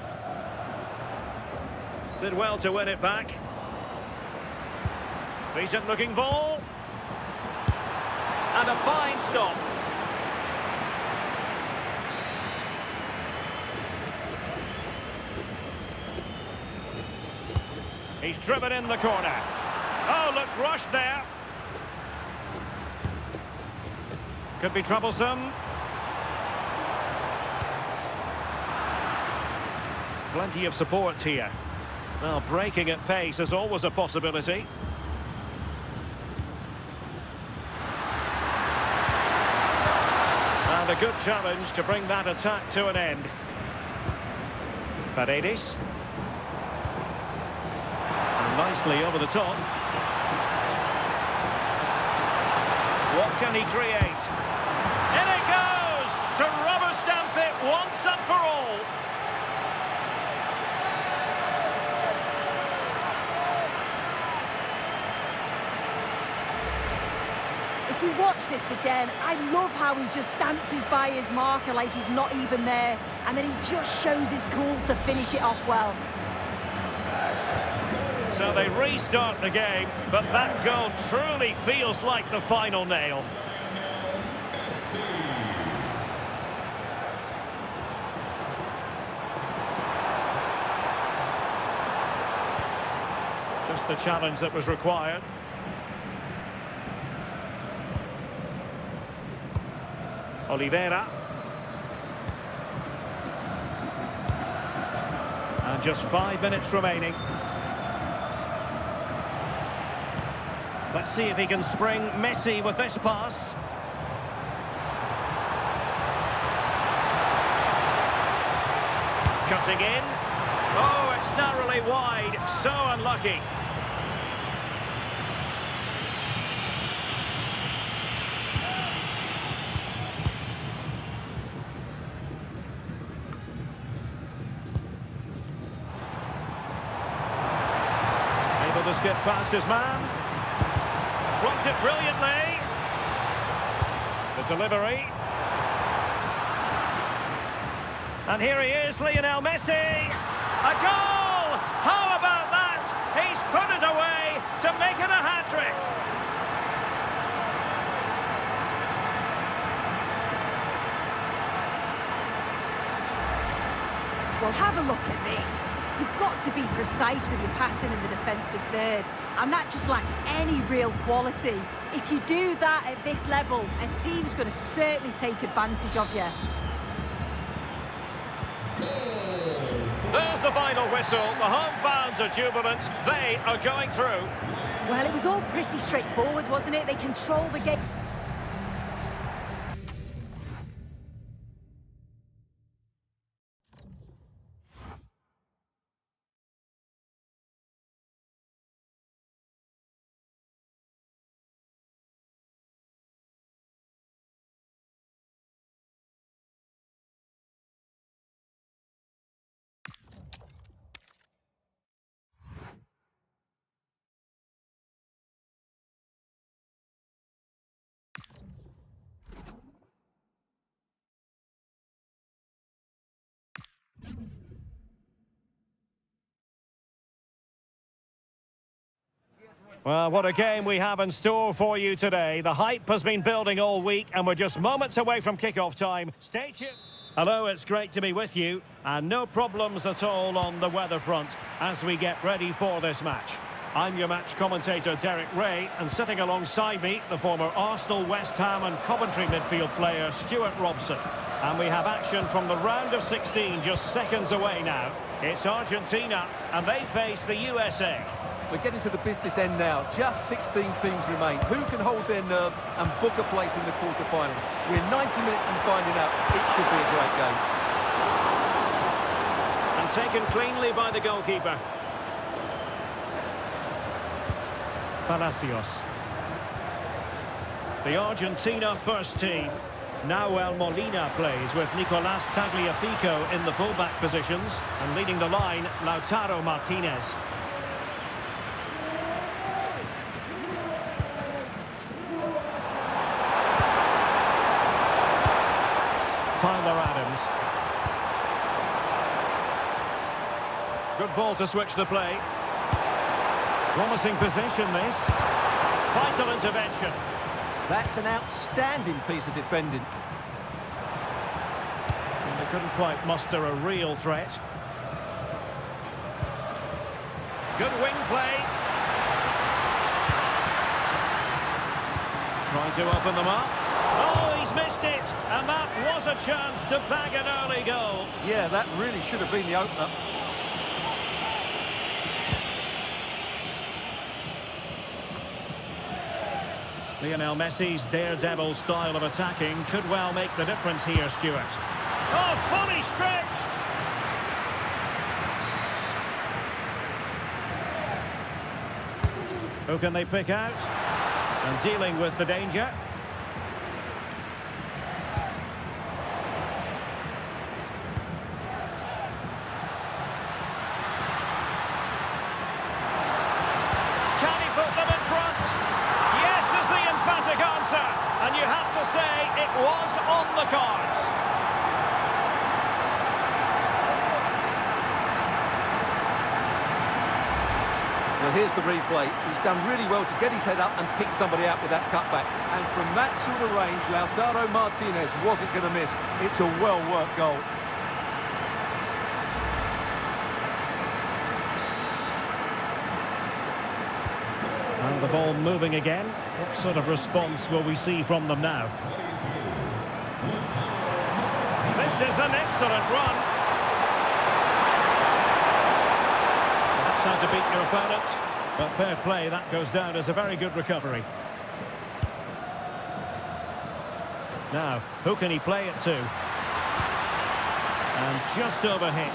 S1: Did well to win it back. Decent looking ball. And a fine stop. He's driven in the corner. Oh, looked rushed there. Could be troublesome. Plenty of support here. Well, breaking at pace is always a possibility. And a good challenge to bring that attack to an end. Paredes. And nicely over the top. What can he create? In it goes! To rubber stamp it once and for all.
S3: If we watch this again, I love how he just dances by his marker like he's not even there, and then he just shows his cool to finish it off well.
S1: So they restart the game, but that goal truly feels like the final nail. Just the challenge that was required. Oliveira. And just 5 minutes remaining. Let's see if he can spring Messi with this pass. Cutting in. Oh, it's narrowly wide. So unlucky. Able to skip past his man. Blocked it brilliantly. The delivery. And here he is, Lionel Messi. A goal! How about that? He's put it away to make it a hat-trick.
S3: Well, have a look at this. You've got to be precise with your passing in the defensive third, and that just lacks any real quality. If you do that at this level, a team's going to certainly take advantage of you.
S1: whistle. The home fans are jubilant. They are going through.
S3: Well, it was all pretty straightforward, wasn't it? They controlled the game.
S1: Well, what a game we have in store for you today. The hype has been building all week, and we're just moments away from kick-off time. Stay tuned. Hello, it's great to be with you, and no problems at all on the weather front as we get ready for this match. I'm your match commentator, Derek Ray, and sitting alongside me, the former Arsenal, West Ham and Coventry midfield player, Stuart Robson. And we have action from the round of 16 just seconds away now. It's Argentina, and they face the USA.
S2: We're getting to the business end now. Just 16 teams remain. Who can hold their nerve and book a place in the quarterfinals? We're 90 minutes from finding out. It should be a great game.
S1: And taken cleanly by the goalkeeper. Palacios. The Argentina first team. Nahuel Molina plays with Nicolas Tagliafico in the fullback positions, and leading the line, Lautaro Martinez. Tyler Adams. Good ball to switch the play. Promising position, this. Vital intervention.
S2: That's an outstanding piece of defending.
S1: And they couldn't quite muster a real threat. Good wing play. Trying to open them up. Oh, he's missed it. And that was a chance to bag an early goal.
S2: Yeah, that really should have been the opener.
S1: Lionel Messi's daredevil style of attacking could well make the difference here, Stuart. Oh, fully stretched! Who can they pick out? And dealing with the danger. Can he put them in front? Yes is the emphatic answer. And you have to say it was on the cards.
S2: Well, here's the replay. He's done really well to get his head up and pick somebody out with that cutback. And from that sort of range, Lautaro Martinez wasn't going to miss. It's a well-worked goal.
S1: And the ball moving again. What sort of response will we see from them now? This is an excellent run. That's how to beat your opponent. But fair play, that goes down as a very good recovery. Now, who can he play it to? And just overhit.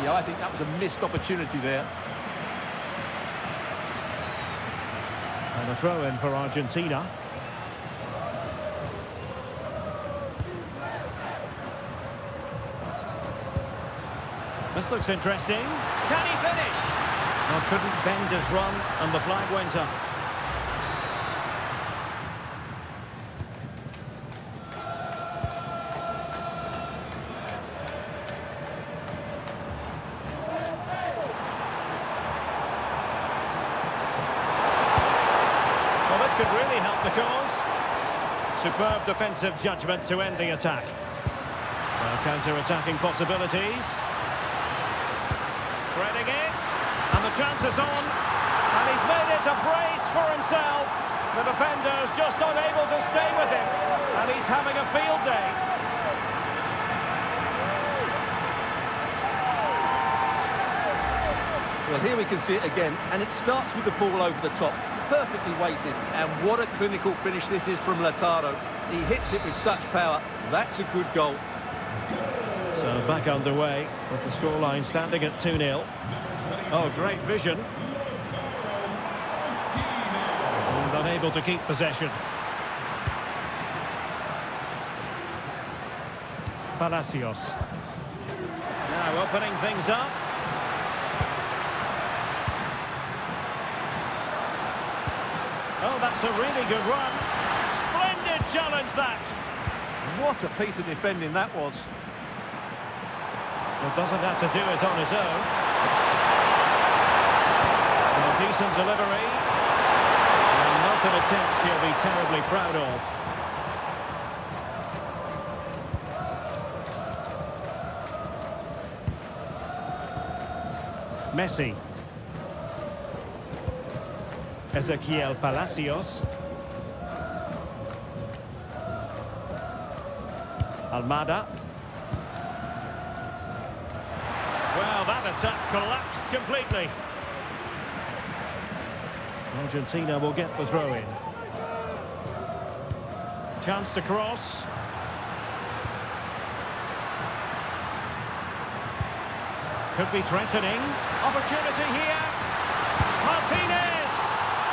S2: Yeah, I think that was a missed opportunity there.
S1: And a throw-in for Argentina. This looks interesting. Can he finish? Well, couldn't bend his run, and the flag went up. Well, this could really help the cause. Superb defensive judgment to end the attack. Well, counter-attacking possibilities. Threading it, and the chance is on, and he's made it a brace for himself. The defender's just unable to stay with him, and he's having a field day.
S2: Well, here we can see it again, and it starts with the ball over the top. Perfectly weighted, and what a clinical finish this is from Lautaro. He hits it with such power. That's a good goal.
S1: So back underway with the scoreline standing at 2-0. Oh, great vision. And unable to keep possession. Palacios. Now opening things up. Oh, that's a really good run. Splendid challenge, that.
S2: What a piece of defending that was.
S1: Well, doesn't have to do it on his own. A decent delivery. And not an attempt he'll be terribly proud of. Messi. Ezequiel Palacios. Almada. Well, that attack collapsed completely. Argentina will get the throw in. Chance to cross. Could be threatening. Opportunity here. Martinez.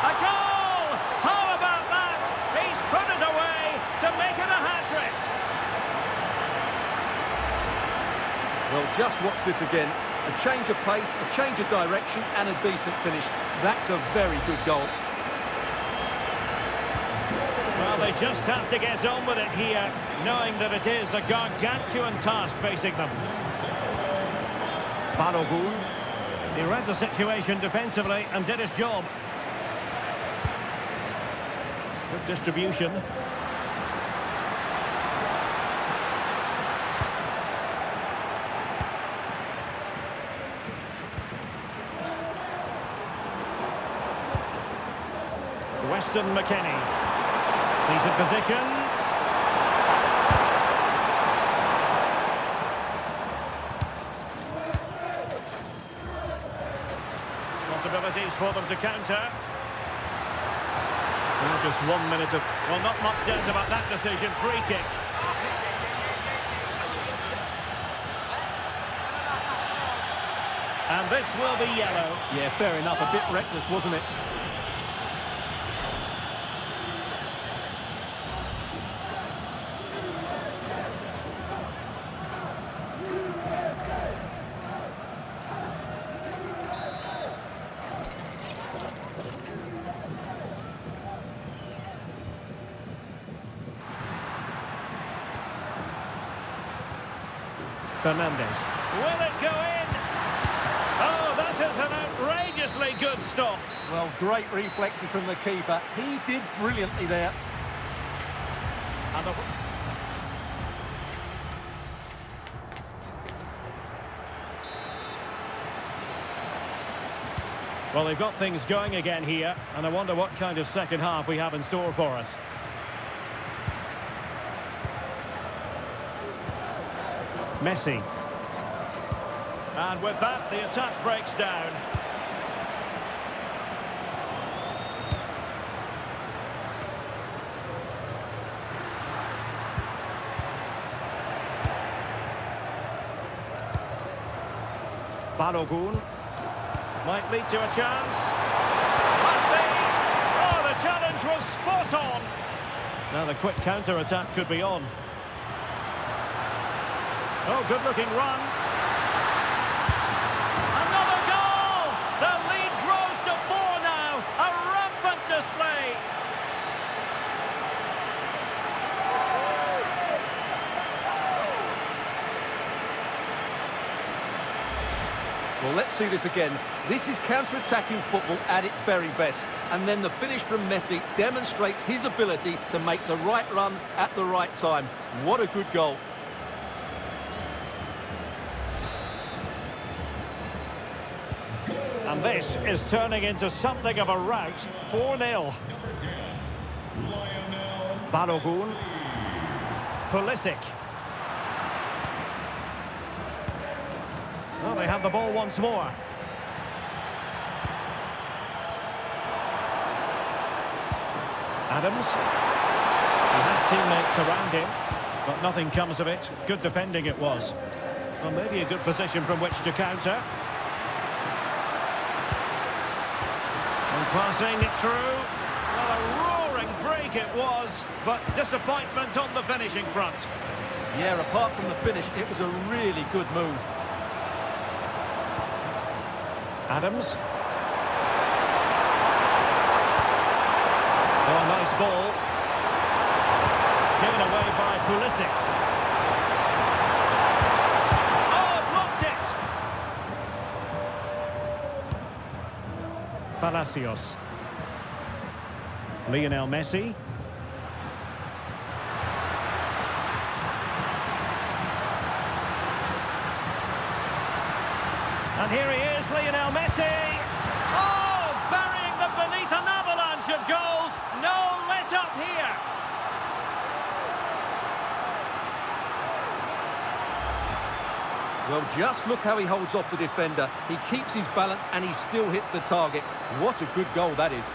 S1: A goal! How about that? He's put it away to make it a hat-trick.
S2: Well, just watch this again. A change of pace, a change of direction, and a decent finish. That's a very good goal.
S1: Well, they just have to get on with it here, knowing that it is a gargantuan task facing them. Balogun. He read the situation defensively and did his job. Good distribution. Weston McKennie. Decent position. Possibilities for them to counter. Well, just 1 minute of... Well, not much doubt about that decision. Free kick. And this will be yellow.
S2: Yeah, fair enough. A bit reckless, wasn't it?
S1: Fernandez. Will it go in? Oh, that is an outrageously good stop.
S2: Well, great reflexes from the keeper. He did brilliantly there.
S1: And well, they've got things going again here, and I wonder what kind of second half we have in store for us. Messi. And with that, the attack breaks down. Balogun. Might lead to a chance. Must be! Oh, the challenge was spot on! Now the quick counter-attack could be on. Oh, good-looking run. Another goal! The lead grows to 4 now. A rampant display.
S2: Well, let's see this again. This is counter-attacking football at its very best. And then the finish from Messi demonstrates his ability to make the right run at the right time. What a good goal.
S1: And this is turning into something of a rout. 4-0. Balogun. Pulisic. Oh, they have the ball once more. Adams. He has teammates around him, but nothing comes of it. Good defending it was. Well, maybe a good position from which to counter. And passing it through. Well, a roaring break it was, but disappointment on the finishing front.
S2: Yeah, apart from the finish, it was a really good move.
S1: Adams. Oh, nice ball. Given away by Pulisic. Oh, blocked it! Palacios. Lionel Messi. And here he is, Lionel Messi. Oh, burying them beneath an avalanche of goals. No let up here.
S2: Well, just look how he holds off the defender. He keeps his balance and he still hits the target. What a good goal that is.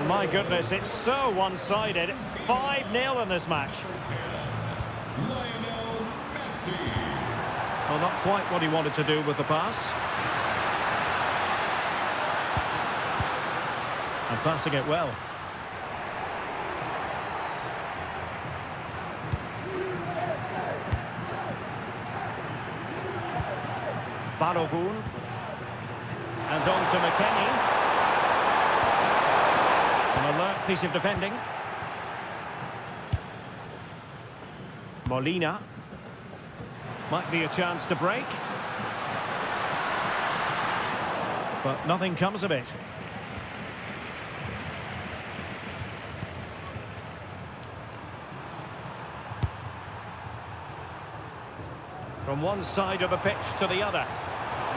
S1: My goodness, it's so one-sided. 5-0 in this match. Well, not quite what he wanted to do with the pass. And passing it well. Balogun. And on to McKennie. An alert piece of defending. Molina. Might be a chance to break. But nothing comes of it. From one side of the pitch to the other.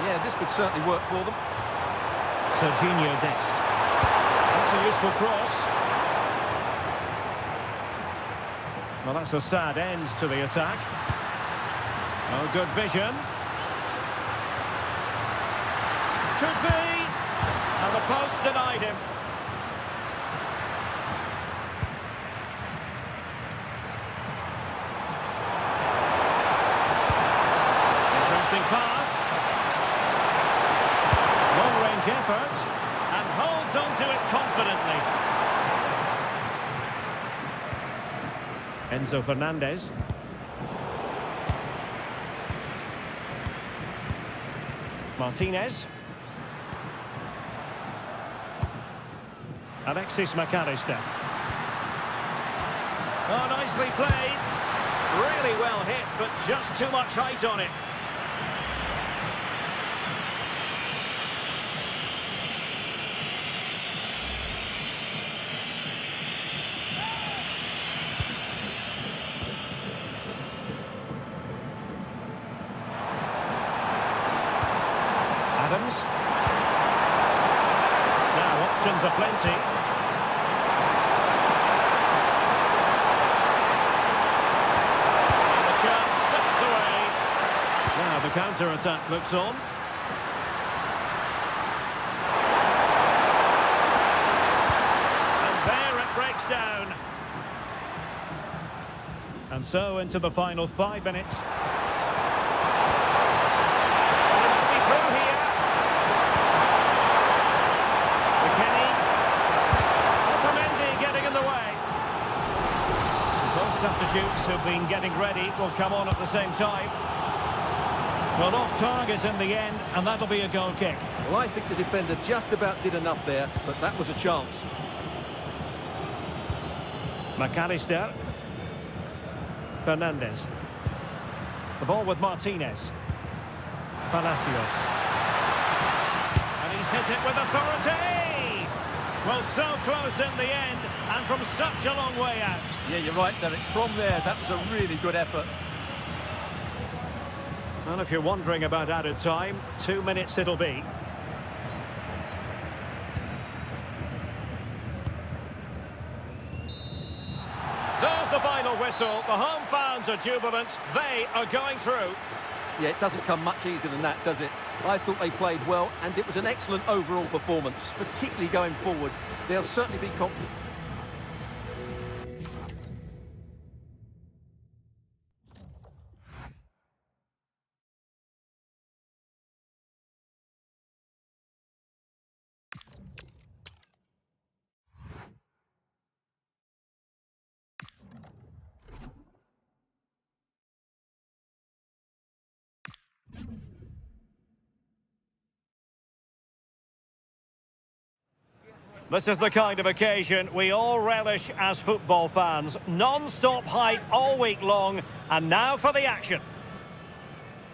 S2: Yeah, this could certainly work for them.
S1: Serginho Dest. That's a useful cross. Well, that's a sad end to the attack. Oh, good vision. Could be. And the post denied him. Interesting pass. Long-range effort. And holds onto it confidently. Enzo Fernandez. Martinez. Alexis McAllister. Oh, nicely played. Really well hit, but just too much height on it. Adams. Now options are plenty. And the chance slips away. Now the counter-attack looks on. And there it breaks down. And so into the final 5 minutes. Substitutes who've been getting ready will come on at the same time. Well, off target in the end, and that'll be a goal kick.
S2: Well, I think the defender just about did enough there, but that was a chance.
S1: McAllister. Fernandez. The ball with Martinez. Palacios. And he's hit it with authority! Well, so close in the end, and from such a long way out.
S2: Yeah, you're right, Derek. From there, that was a really good effort.
S1: Well, if you're wondering about added time, 2 minutes it'll be. There's the final whistle. whistle. The home fans are jubilant. They are going through.
S2: Yeah, it doesn't come much easier than that, does it? I thought they played well, and it was an excellent overall performance, particularly going forward. They'll certainly be confident.
S1: This is the kind of occasion we all relish as football fans. Non-stop hype all week long, and now for the action.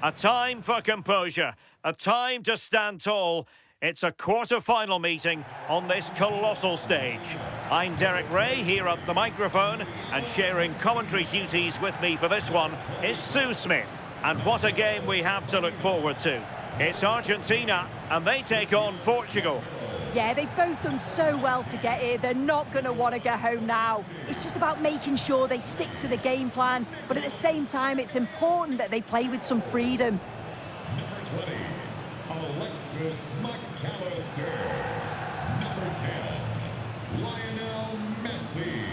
S1: A time for composure, a time to stand tall. It's a quarter-final meeting on this colossal stage. I'm Derek Ray here at the microphone, and sharing commentary duties with me for this one is Sue Smith. And what a game we have to look forward to. It's Argentina, and they take on Portugal.
S3: Yeah, they've both done so well to get here. They're not going to want to go home now. It's just about making sure they stick to the game plan, but at the same time, it's important that they play with some freedom.
S4: Number 20, Alexis McAllister. Number 10, Lionel Messi.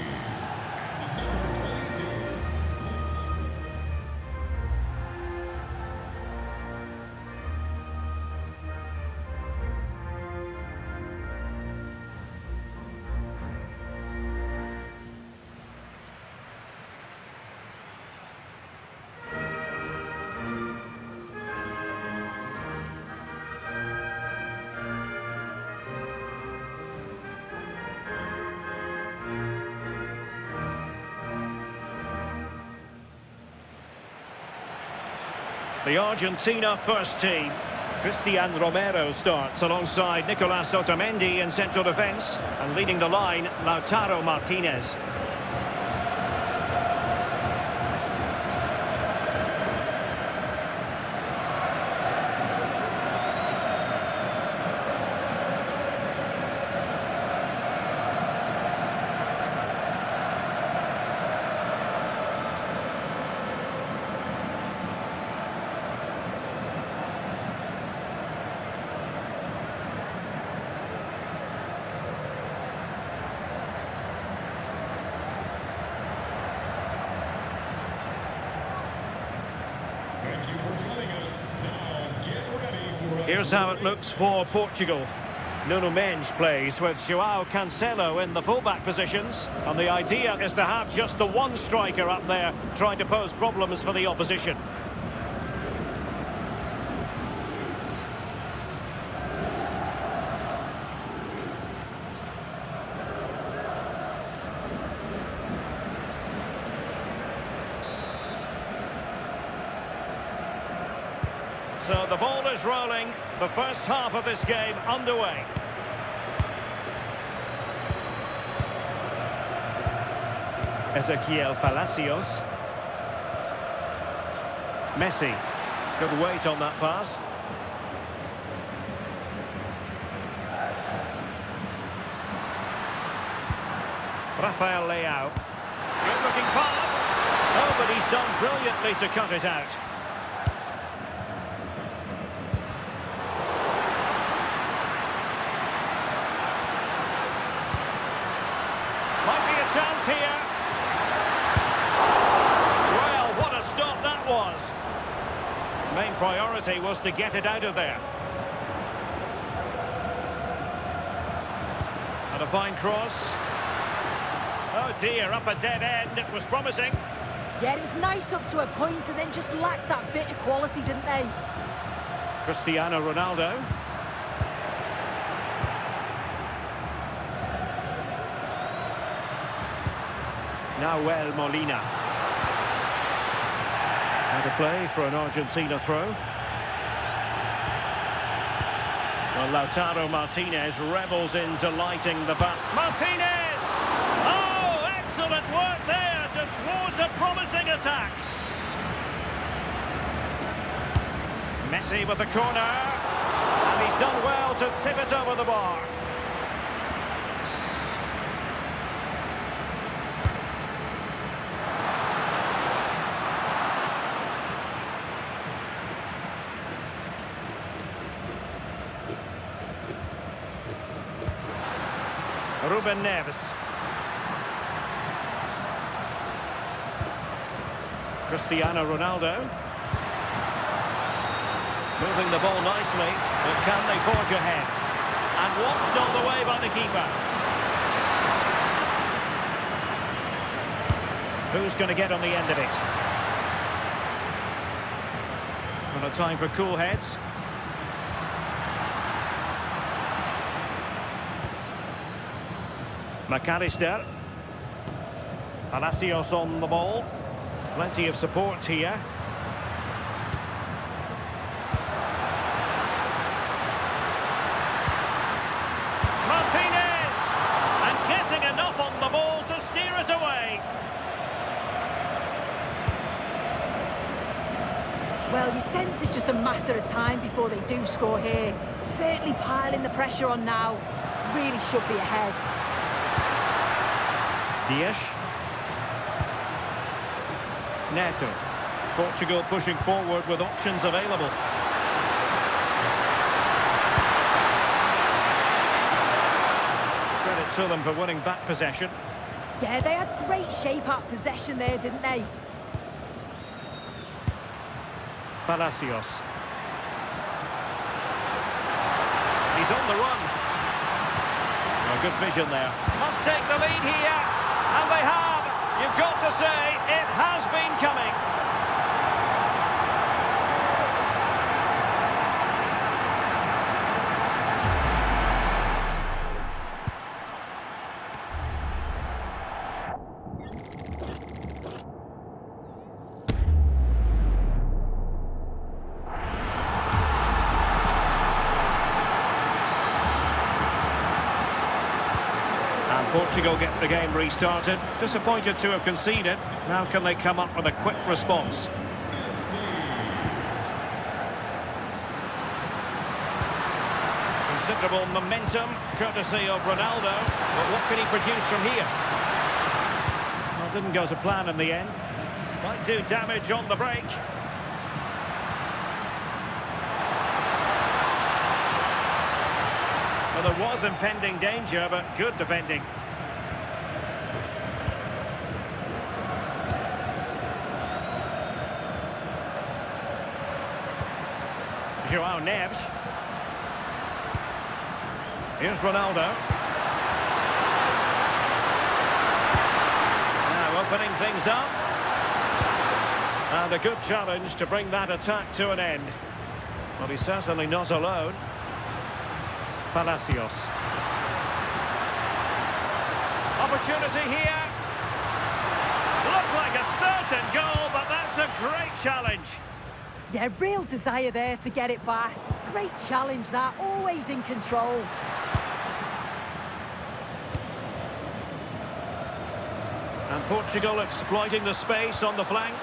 S4: Number 22.
S1: The Argentina first team. Cristian Romero starts alongside Nicolas Otamendi in central defence, and leading the line, Lautaro Martinez. Here's how it looks for Portugal. Nuno Mendes plays with João Cancelo in the fullback positions, and the idea is to have just the one striker up there trying to pose problems for the opposition. So the ball is rolling, the first half of this game underway. Ezequiel Palacios. Messi. Good weight on that pass. Rafael Leao. Good looking pass. Oh, but he's done brilliantly to cut it out. Chance here. Well, what a stop that was. Main priority was to get it out of there. And a fine cross. Oh dear, up a dead end. It was promising.
S3: Yeah, it was nice up to a point and then just lacked that bit of quality, didn't they?
S1: Cristiano Ronaldo. Nahuel Molina. Out of play for an Argentina throw. Well, Lautaro Martinez revels in delighting the back. Martinez! Oh, excellent work there to thwart a promising attack. Messi with the corner. And he's done well to tip it over the bar. Ruben Neves. Cristiano Ronaldo. Moving the ball nicely, but can they forge ahead? And watched all the way by the keeper. Who's going to get on the end of it? Well, a time for cool heads. McAllister. Palacios on the ball. Plenty of support here. Martinez! And getting enough on the ball to steer us away.
S3: Well, you sense it's just a matter of time before they do score here. Certainly piling the pressure on now. Really should be ahead.
S1: Dias. Neto. Portugal pushing forward with options available. Credit to them for winning back possession.
S3: Yeah, they had great shape out possession there, didn't they?
S1: Palacios. He's on the run. Oh, good vision there. Must take the lead here. And they have. You've got to say, it has been coming. Portugal get the game restarted. Disappointed to have conceded. Now can they come up with a quick response? Considerable momentum, courtesy of Ronaldo. But what can he produce from here? Well, didn't go to plan in the end. Might do damage on the break. Well, there was impending danger, but good defending. Joao Neves. Here's Ronaldo. Now opening things up. And a good challenge to bring that attack to an end. Well, he's certainly not alone. Palacios. Opportunity here. Looked like a certain goal, but that's a great challenge.
S3: Yeah, real desire there to get it back. Great challenge that, always in control.
S1: And Portugal exploiting the space on the flank.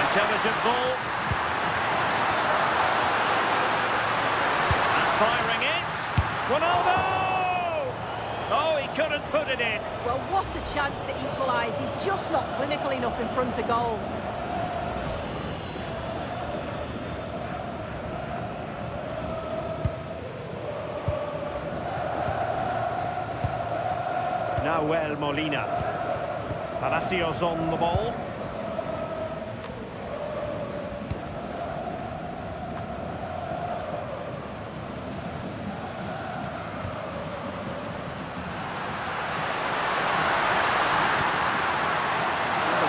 S1: Intelligent ball. And firing it. Ronaldo! Oh, he couldn't put it in.
S3: Well, what a chance to equalise. He's just not clinical enough in front of goal.
S1: Nahuel Molina. Palacios on the ball.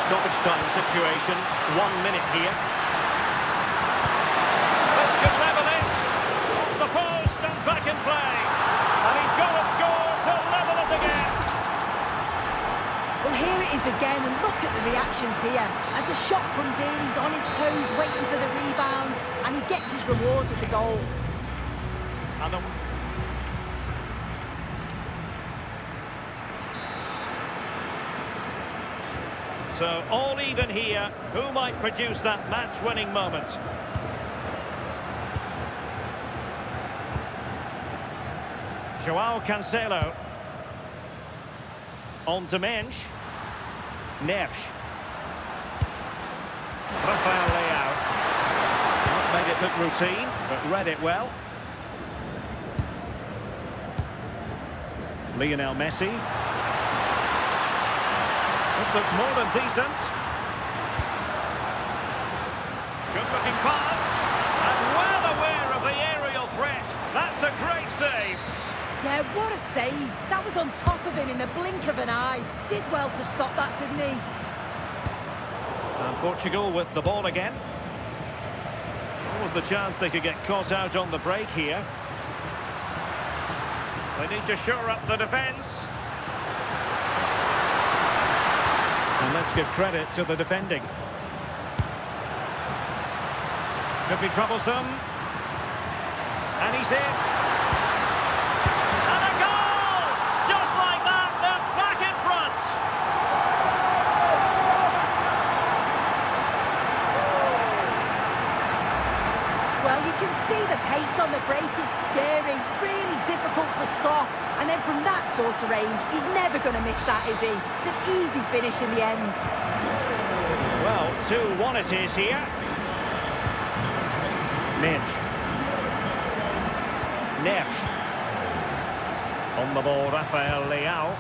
S1: Stoppage time situation, 1 minute here. This could level it. Off the post and back in play. And he's gone and scored to level it again.
S3: Well, here it is again, and look at the reactions here. As the shot comes in, he's on his toes, waiting for the rebound, and he gets his reward with the goal.
S1: And the... So, all even here. Who might produce that match-winning moment? Joao Cancelo. On to Mensch. Neves. Rafael Leao. Not made it delicate routine, but read it well. Lionel Messi. This looks more than decent. Good-looking pass. And well aware of the aerial threat. That's a great save.
S3: Yeah, what a save. That was on top of him in the blink of an eye. Did well to stop that, didn't he?
S1: And Portugal with the ball again. What was the chance they could get caught out on the break here? They need to shore up the defence. And let's give credit to the defending. Could be troublesome. And he's in. And a goal! Just like that, they're back in front.
S3: Well, you can see the pace on the break is scary, really difficult to stop. And then from that sort of range, he's never going to miss that, is he? It's an easy finish in the end.
S1: Well, 2-1 it is here. Minch. Neves. On the ball, Rafael Leao.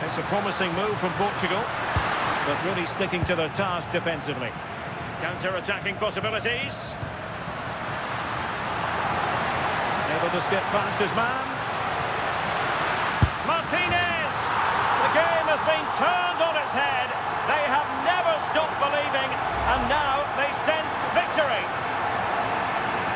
S1: It's a promising move from Portugal, but really sticking to their task defensively. Counter-attacking possibilities. Able to skip past his man. Martinez! The game has been turned on its head. They have never stopped believing, and now they sense victory.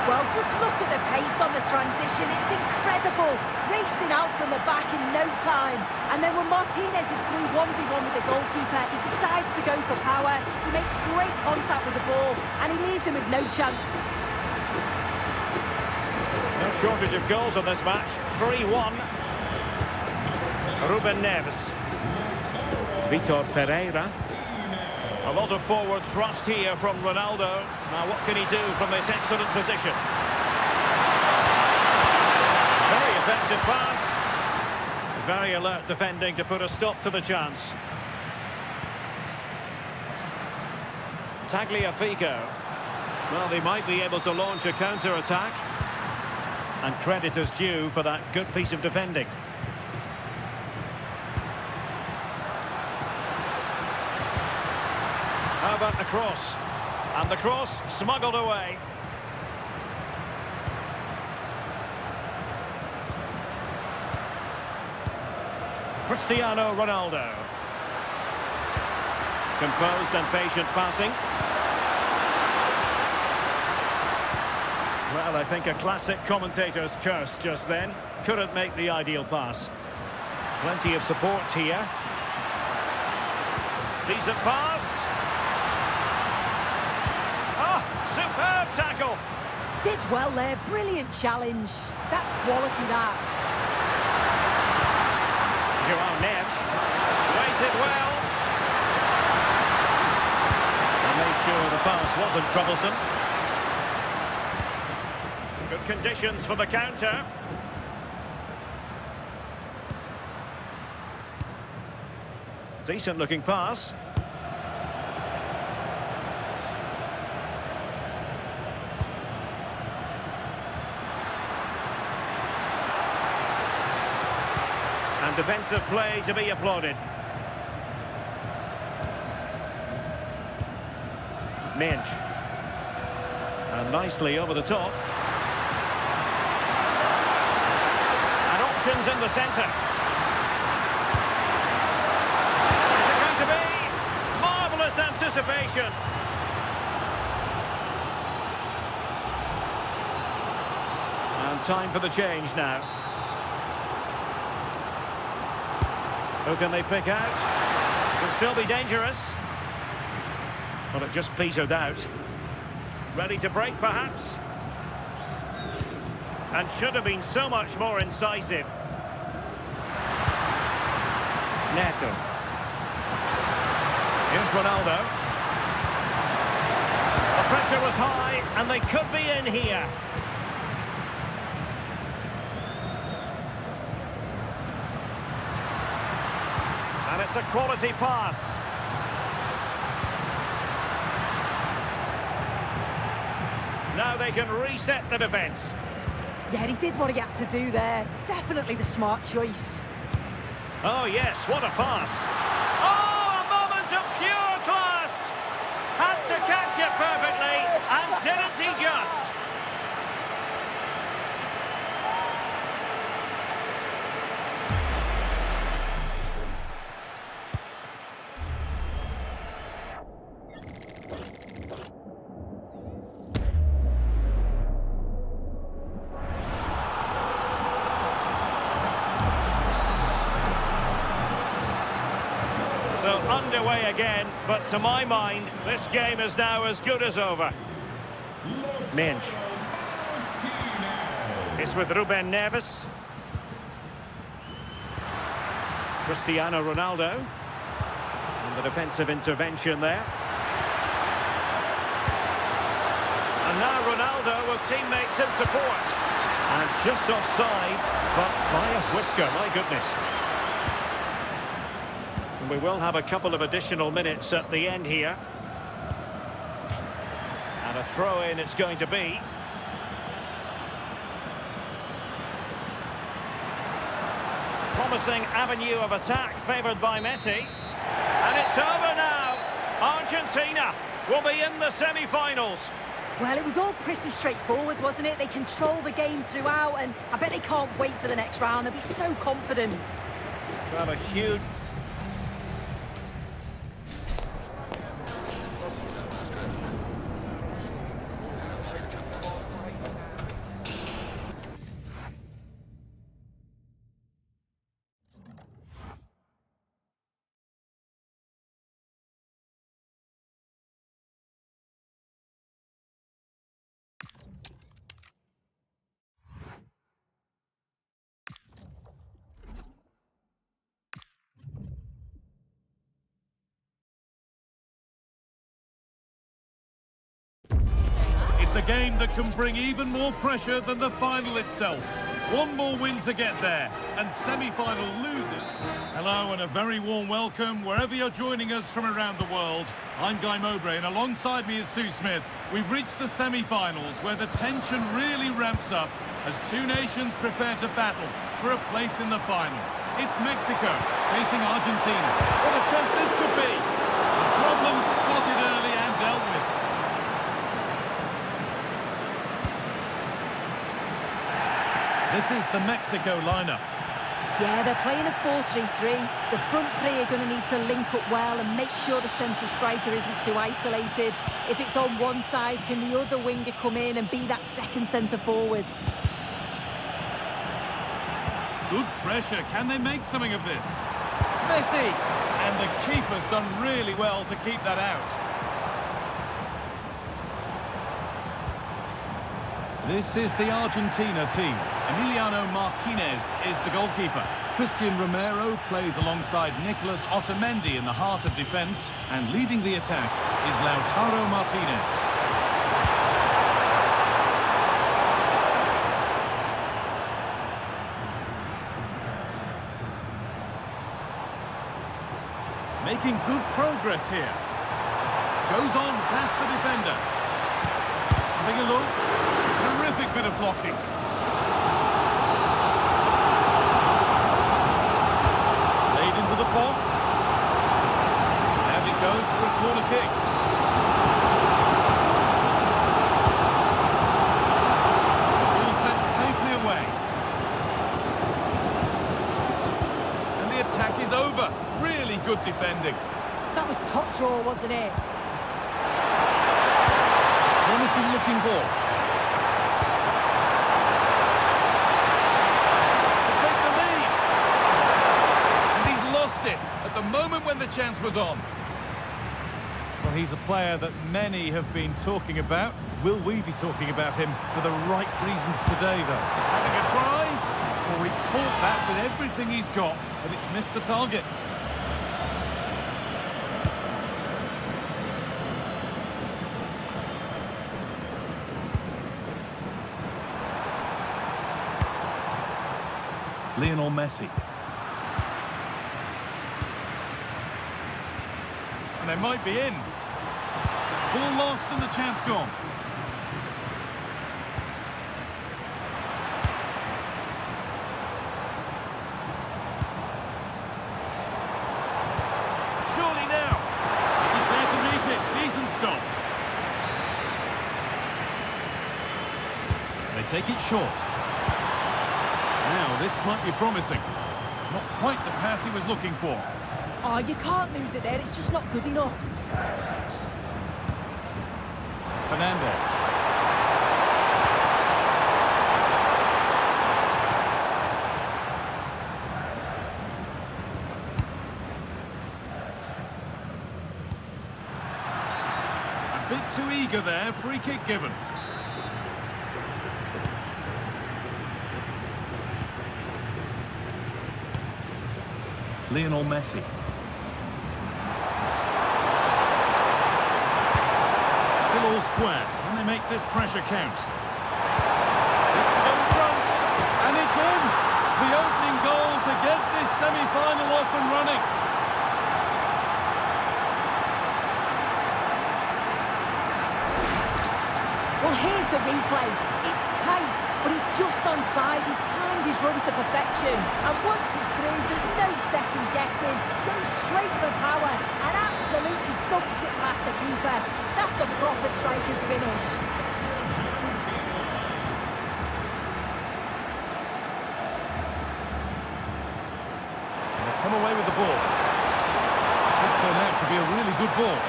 S3: Well, just look at the pace on the transition. It's incredible. Racing out from the back in no time. And then when Martinez is through 1v1 with the goalkeeper, he decides to go for power. He makes great contact with the ball, and he leaves him with no chance.
S1: No shortage of goals on this match. 3-1. Ruben Neves. Vitor Ferreira. A lot of forward thrust here from Ronaldo. Now what can he do from this excellent position? Very effective pass. Very alert defending to put a stop to the chance. Tagliafico. Well, they might be able to launch a counter-attack. And credit is due for that good piece of defending. How about the cross? And the cross smuggled away. Cristiano Ronaldo. Composed and patient passing. Well, I think a classic commentator's curse just then. Couldn't make the ideal pass. Plenty of support here. Decent pass. Superb tackle.
S3: Did well there, brilliant challenge. That's quality, that.
S1: João Neves. Waited well. And made sure the pass wasn't troublesome. Good conditions for the counter. Decent looking pass. And defensive play to be applauded. Minch. And nicely over the top. And options in the centre. Is it going to be? Marvellous anticipation. And time for the change now. Who can they pick out? Could still be dangerous. Well, it just petered out. Ready to break, perhaps? And should have been so much more incisive. Neto. Here's Ronaldo. The pressure was high, and they could be in here. And it's a quality pass. Now they can reset the defence.
S3: Yeah, he did what he had to do there. Definitely the smart choice.
S1: Oh, yes, what a pass. Oh, a moment of pure class! Had to catch it perfectly, and didn't he just? So underway again, but to my mind, this game is now as good as over. Minge. It's with Ruben Neves. Cristiano Ronaldo. And the defensive intervention there. And now Ronaldo with teammates in support. And just offside, but by a whisker, my goodness. We will have a couple of additional minutes at the end here. And a throw-in it's going to be. Promising avenue of attack favoured by Messi. And it's over now. Argentina will be in the semi-finals.
S3: Well, it was all pretty straightforward, wasn't it? They control the game throughout, and I bet they can't wait for the next round. They'll be so confident.
S1: Well, a huge...
S5: It's a game that can bring even more pressure than the final itself. One more win to get there, and semi-final losers. Hello and a very warm welcome wherever you're joining us from around the world. I'm Guy Mowbray and alongside me is Sue Smith. We've reached the semi-finals where the tension really ramps up as two nations prepare to battle for a place in the final. It's Mexico facing Argentina. What a chance this could be! The problem spotted early and dealt with. This is the Mexico lineup.
S3: Yeah, they're playing a 4-3-3. The front three are going to need to link up well and make sure the central striker isn't too isolated. If it's on one side, can the other winger come in and be that second centre forward?
S5: Good pressure. Can they make something of this? Messi! And the keeper's done really well to keep that out. This is the Argentina team. Emiliano Martinez is the goalkeeper. Christian Romero plays alongside Nicolas Otamendi in the heart of defence. And leading the attack is Lautaro Martinez. Making good progress here. Goes on past the defender. Having a look. Terrific bit of blocking. Laid into the box. And it goes for a corner kick. The ball sent safely away. And the attack is over. Really good defending.
S3: That was top draw, wasn't it?
S5: Promising looking ball. At the moment when the chance was on. Well, he's a player that many have been talking about. Will we be talking about him for the right reasons today, though? Having a try? Well, he caught that with everything he's got, but it's missed the target. Lionel Messi. They might be in. Ball lost and the chance gone. take it short. Now, this might be promising. Not quite the pass he was looking for.
S3: Oh, you can't lose it there. It's just not good enough.
S5: Fernandez. A bit too eager there. Free kick given. Lionel Messi. Still all square. Can they make this pressure count? It's to go in front. And it's in! The opening goal to get this semi-final off and running.
S3: Well, here's the replay. It's tight, but he's just onside. He's timed his run to perfection. And once he's through, there's no second guessing. Goes straight for power and absolutely thumps it past the keeper. That's a proper striker's finish.
S5: They've come away with the ball. Could turn out to be a really good ball.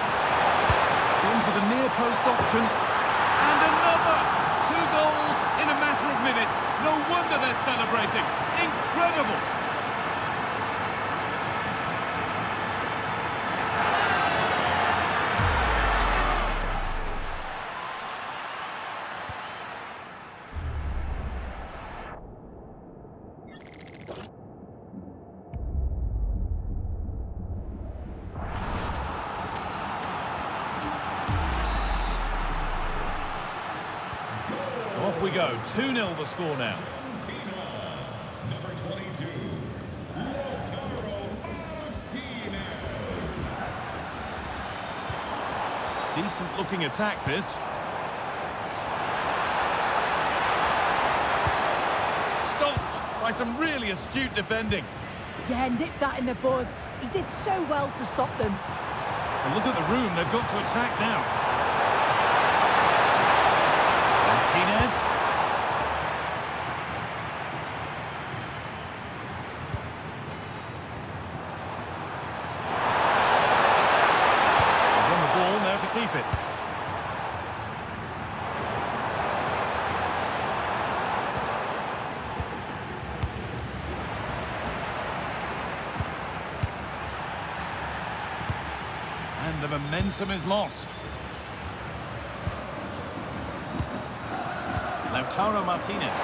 S5: Going for the near post option. And another! 2 goals in a matter of minutes. No wonder they're celebrating. Incredible! Off we go, 2-0 the score now.
S4: Number 22,
S5: Decent looking attack this. Stopped by some really astute defending.
S3: Yeah, nipped that in the bud. He did so well to stop them.
S5: And look at the room they've got to attack now. Martinez. They've won the ball, now to keep it. And the momentum is lost. Lautaro Martinez.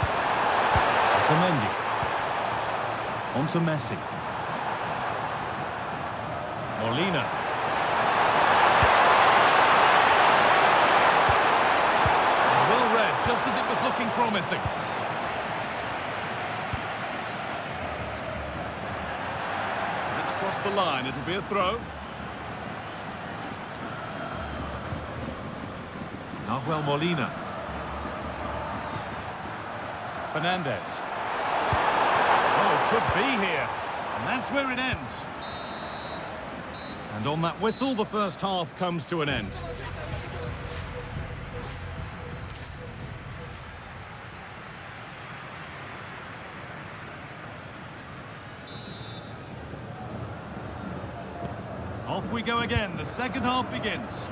S5: To Mendy. On to Messi. Molina. Well read, just as it was looking promising. Let's cross the line, it'll be a throw. Nahuel Molina. Fernandez. Oh, could be here. And that's where it ends. And on that whistle, the first half comes to an end. Off we go again. The second half begins.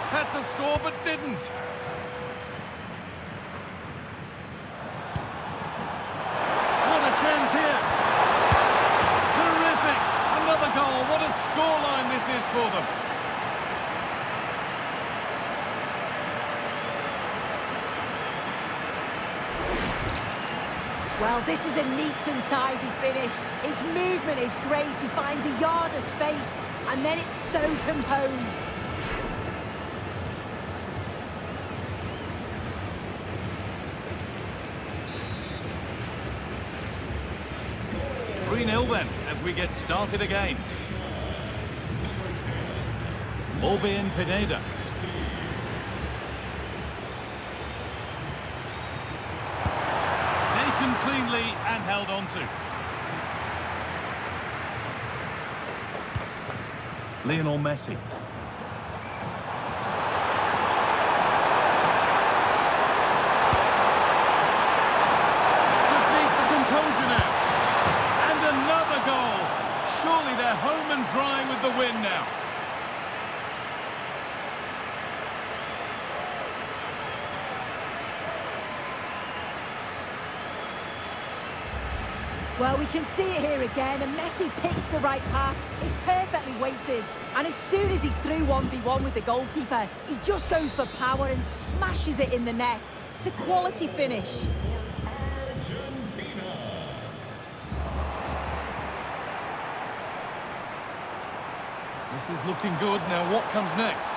S5: Had to score but didn't. What a chance here. Terrific. Another goal. What a scoreline this is for them.
S3: Well, this is a neat and tidy finish. His movement is great. He finds a yard of space, and then it's so composed.
S5: 3-0 then, as we get started again. Ball being Pineda. beaten cleanly and held on to. Lionel Messi. Just needs the composure now. And another goal. Surely they're home and dry with the win now.
S3: Well, we can see it here again, and Messi picks the right pass. It's perfectly weighted. And as soon as he's through 1v1 with the goalkeeper, he just goes for power and smashes it in the net. It's a quality finish.
S4: Argentina.
S5: This is looking good. Now what comes next?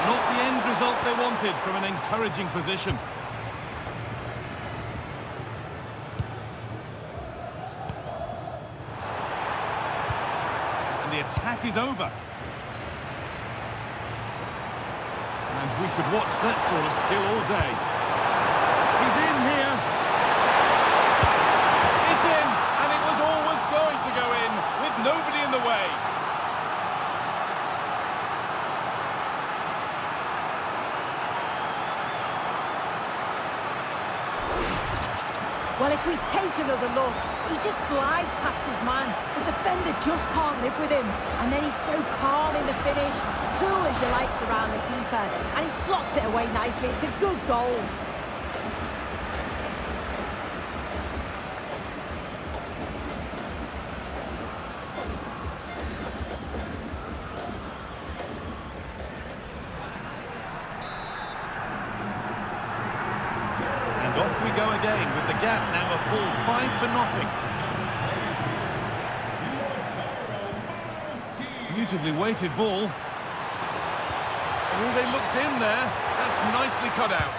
S5: Not the end result they wanted from an encouraging position. The attack is over. And we could watch that sort of skill all day. He's in here. It's in, and it was always going to go in with nobody in the way.
S3: Well, if we take another look, he just glides past his man. The defender just can't live with him. And then he's so calm in the finish, cool as you like around the keeper. And he slots it away nicely. It's a good goal.
S5: And off we go again with the gap now a full 5-0. Beautifully weighted ball. Oh, they looked in there. That's nicely cut out.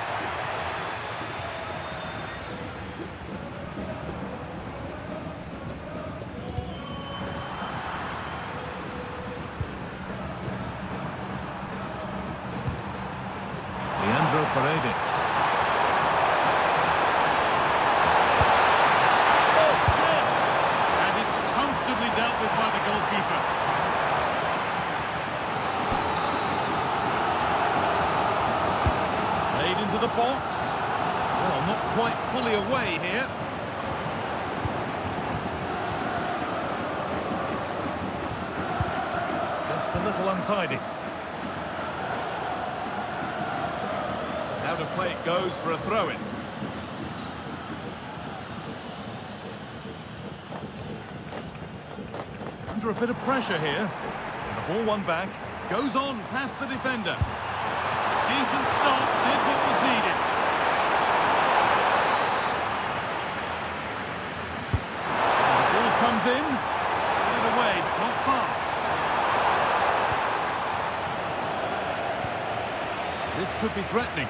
S5: Leandro Paredes. Oh, chance! And it's comfortably dealt with by the goalkeeper. Into the box. Well, not quite fully away here. Just a little untidy. Out of play it goes for a throw-in. Under a bit of pressure here. The ball won back. Goes on past the defender. Decent stop, did what was needed. The ball comes in, put away, but not far. This could be threatening.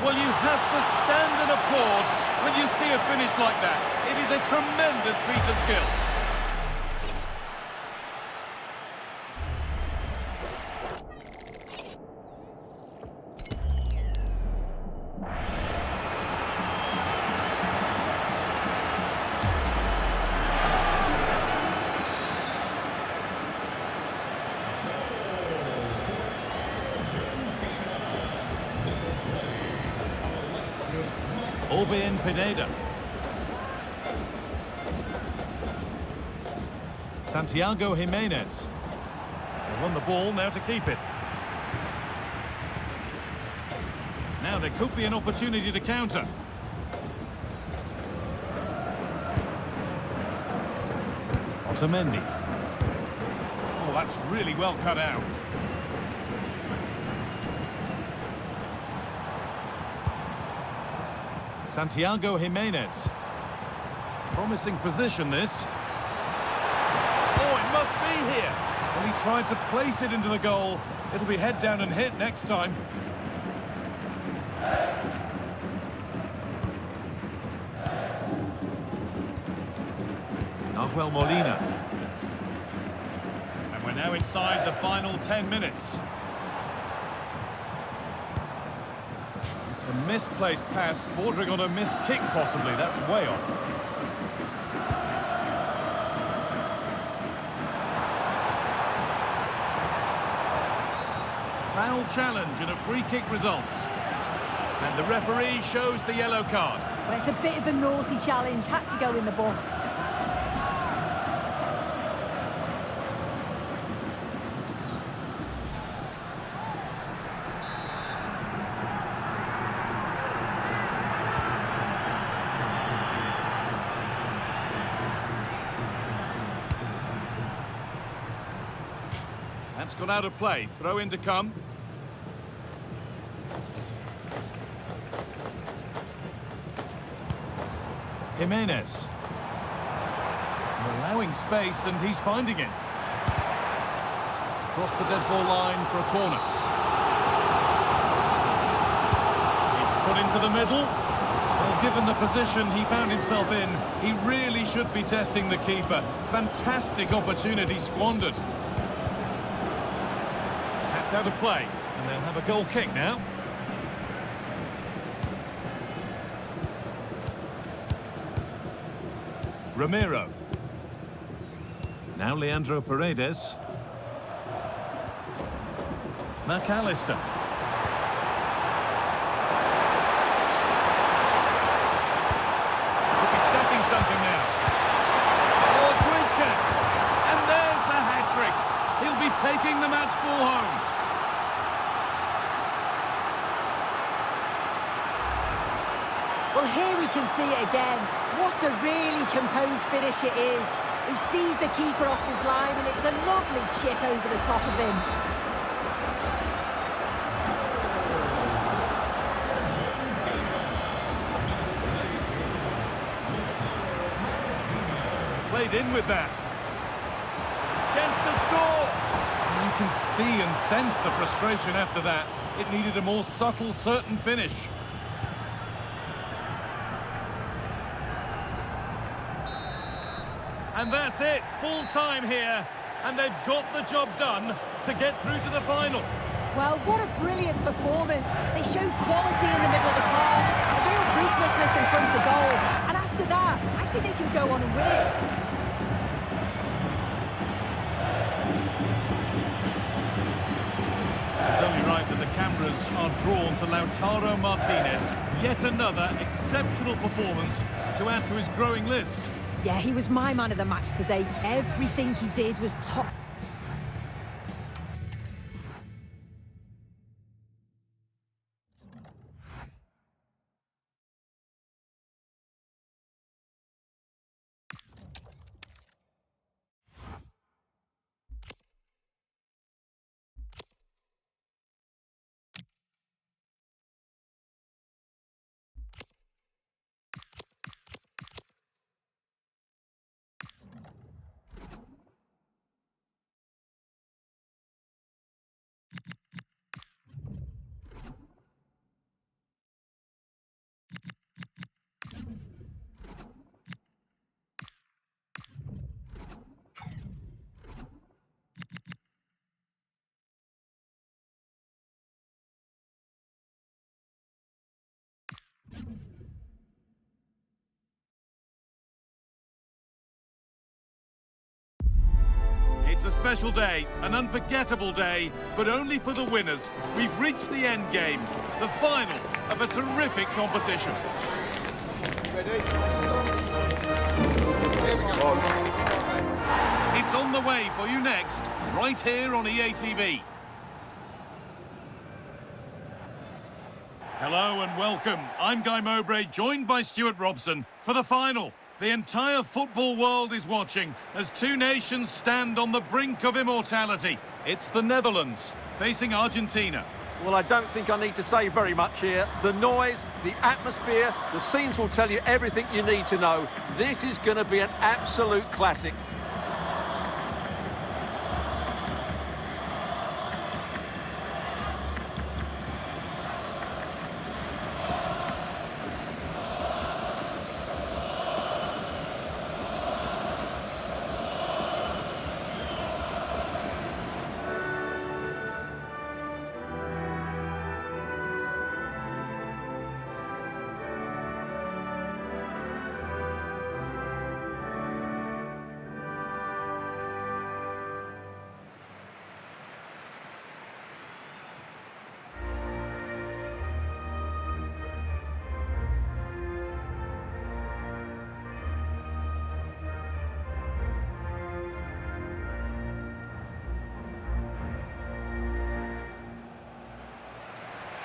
S5: Well, you have to stand and applaud when you see a finish like that. It is a tremendous piece of skill. Orbin Pineda. Santiago Jimenez. They won the ball, now to keep it. Now there could be an opportunity to counter. Otamendi. Oh, that's really well cut out. Santiago Jimenez. Promising position, this. Oh, it must be here. Well, he tried to place it into the goal. It'll be head down and hit next time. Nahuel Molina. And we're now inside the final 10 minutes. It's misplaced pass bordering on a missed kick possibly. That's way off. Foul challenge and a free kick results. And the referee shows the yellow card.
S3: Well, it's a bit of a naughty challenge, had to go in the book.
S5: That's gone out of play. Throw in to come. Jimenez. Allowing space and he's finding it. Across the dead ball line for a corner. It's put into the middle. Well, given the position he found himself in, he really should be testing the keeper. Fantastic opportunity squandered. That's out of play, and they'll have a goal kick now. Ramiro. Now Leandro Paredes. McAllister. Could be setting something now. Oh, great chance. And there's the hat-trick. He'll be taking the match ball home.
S3: Well, here we can see it again. What a really composed finish it is. He sees the keeper off his line and it's a lovely chip over the top of him.
S5: Played in with that. Chance to score! You can see and sense the frustration after that. It needed a more subtle, certain finish. And that's it, full time here, and they've got the job done to get through to the final.
S3: Well, what a brilliant performance. They showed quality in the middle of the park, a real ruthlessness in front of goal, and after that, I think they can go on and win it.
S5: It's only right that the cameras are drawn to Lautaro Martinez. Yet another exceptional performance to add to his growing list.
S3: Yeah, he was my man of the match today. Everything he did was top.
S5: It's a special day, an unforgettable day, but only for the winners. We've reached the end game, the final of a terrific competition. It's on the way for you next, right here on EA TV. Hello and welcome. I'm Guy Mowbray, joined by Stuart Robson for the final. The entire football world is watching as two nations stand on the brink of immortality. It's the Netherlands facing Argentina.
S2: Well, I don't think I need to say very much here. The noise, the atmosphere, the scenes will tell you everything you need to know. This is going to be an absolute classic.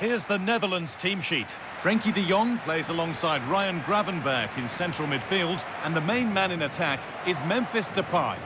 S5: Here's the Netherlands team sheet. Frenkie de Jong plays alongside Ryan Gravenberch in central midfield, and the main man in attack is Memphis Depay.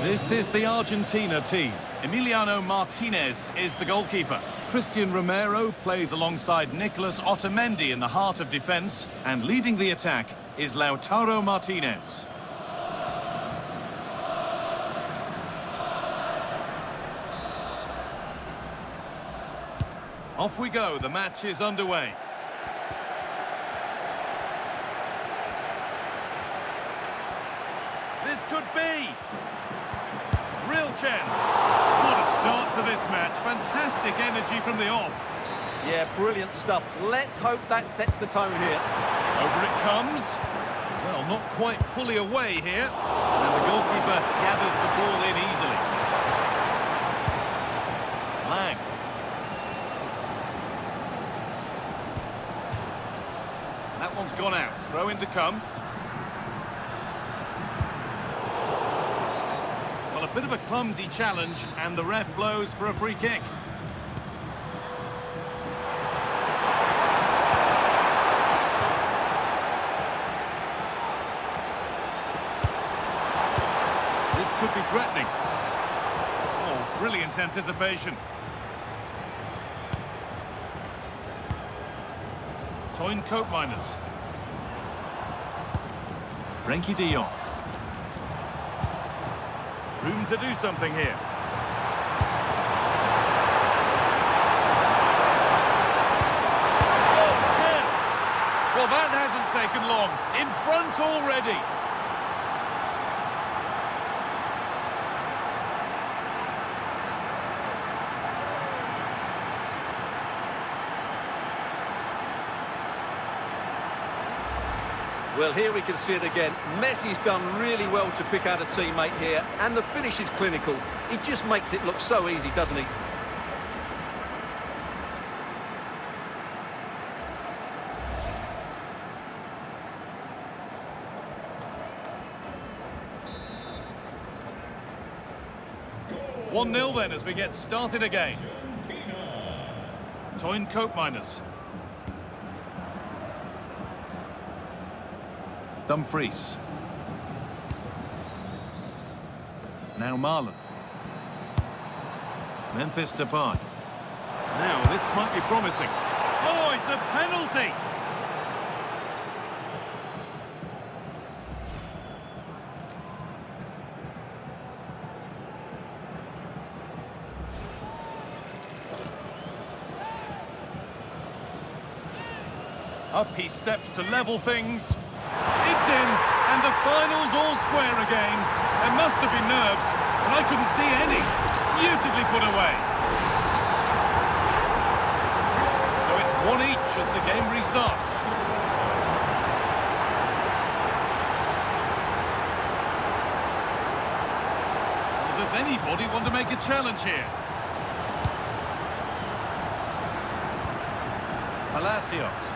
S5: This is the Argentina team. Emiliano Martinez is the goalkeeper. Christian Romero plays alongside Nicolas Otamendi in the heart of defence, and leading the attack is Lautaro Martinez. Off we go, the match is underway. This could be. Real chance. What a start to this match. Fantastic energy from the off.
S2: Yeah, brilliant stuff. Let's hope that sets the tone here.
S5: Over it comes. Well, not quite fully away here. And the goalkeeper gathers the ball in easily. Lang. That one's gone out. Throw in to come. Well, a bit of a clumsy challenge, and the ref blows for a free kick. This could be threatening. Oh, brilliant anticipation. Toyn Koopmeiners. Frenkie de Jong. Room to do something here. Oh, chance! Well, that hasn't taken long. In front already.
S2: Well, here we can see it again. Messi's done really well to pick out a teammate here, and the finish is clinical. He just makes it look so easy, doesn't he?
S5: Goal. 1-0 then as we get started again. Toyn Koopmeiners. Dumfries. Now Marlon. Memphis Depay. Now this might be promising. Oh, it's a penalty! Up he steps to level things. It's in, and the final's all square again. There must have been nerves, but I couldn't see any. Beautifully put away. So it's 1 each as the game restarts. Well, does anybody want to make a challenge here? Palacios.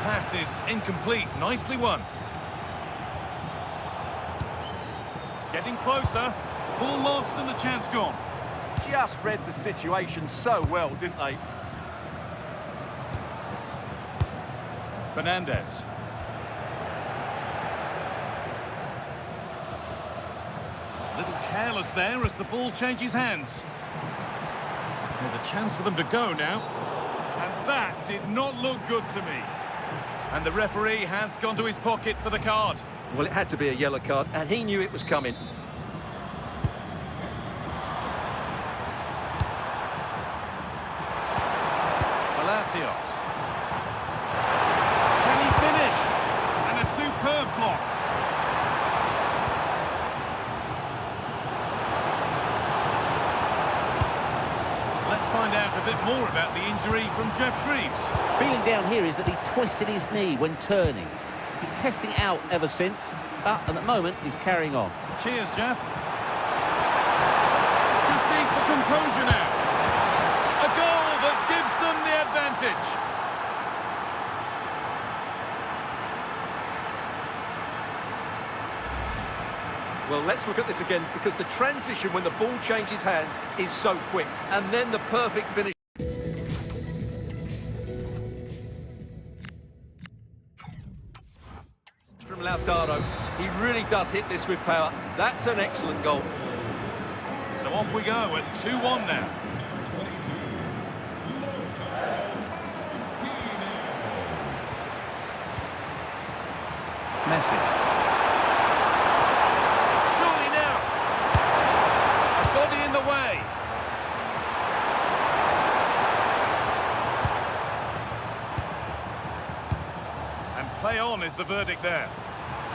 S5: Pass is incomplete. Nicely won. Getting closer. Ball lost and the chance gone.
S2: Just read the situation so well, didn't they?
S5: Fernandez. A little careless there as the ball changes hands. There's a chance for them to go now. And that did not look good to me. And the referee has gone to his pocket for the card.
S2: Well, it had to be a yellow card, and he knew it was coming.
S5: Palacios. find out a bit more about the injury from Jeff Shreves.
S6: Feeling down here is that he twisted his knee when turning. Been testing it out ever since, but at the moment he's carrying on.
S5: Cheers, Jeff. Just needs the composure now. A goal that gives them the advantage.
S2: Well, let's look at this again, because the transition when the ball changes hands is so quick. And then the perfect finish. From Lautaro. He really does hit this with power. That's an excellent goal.
S5: So off we go at 2-1 now.
S2: Messi.
S5: Play on is the verdict there.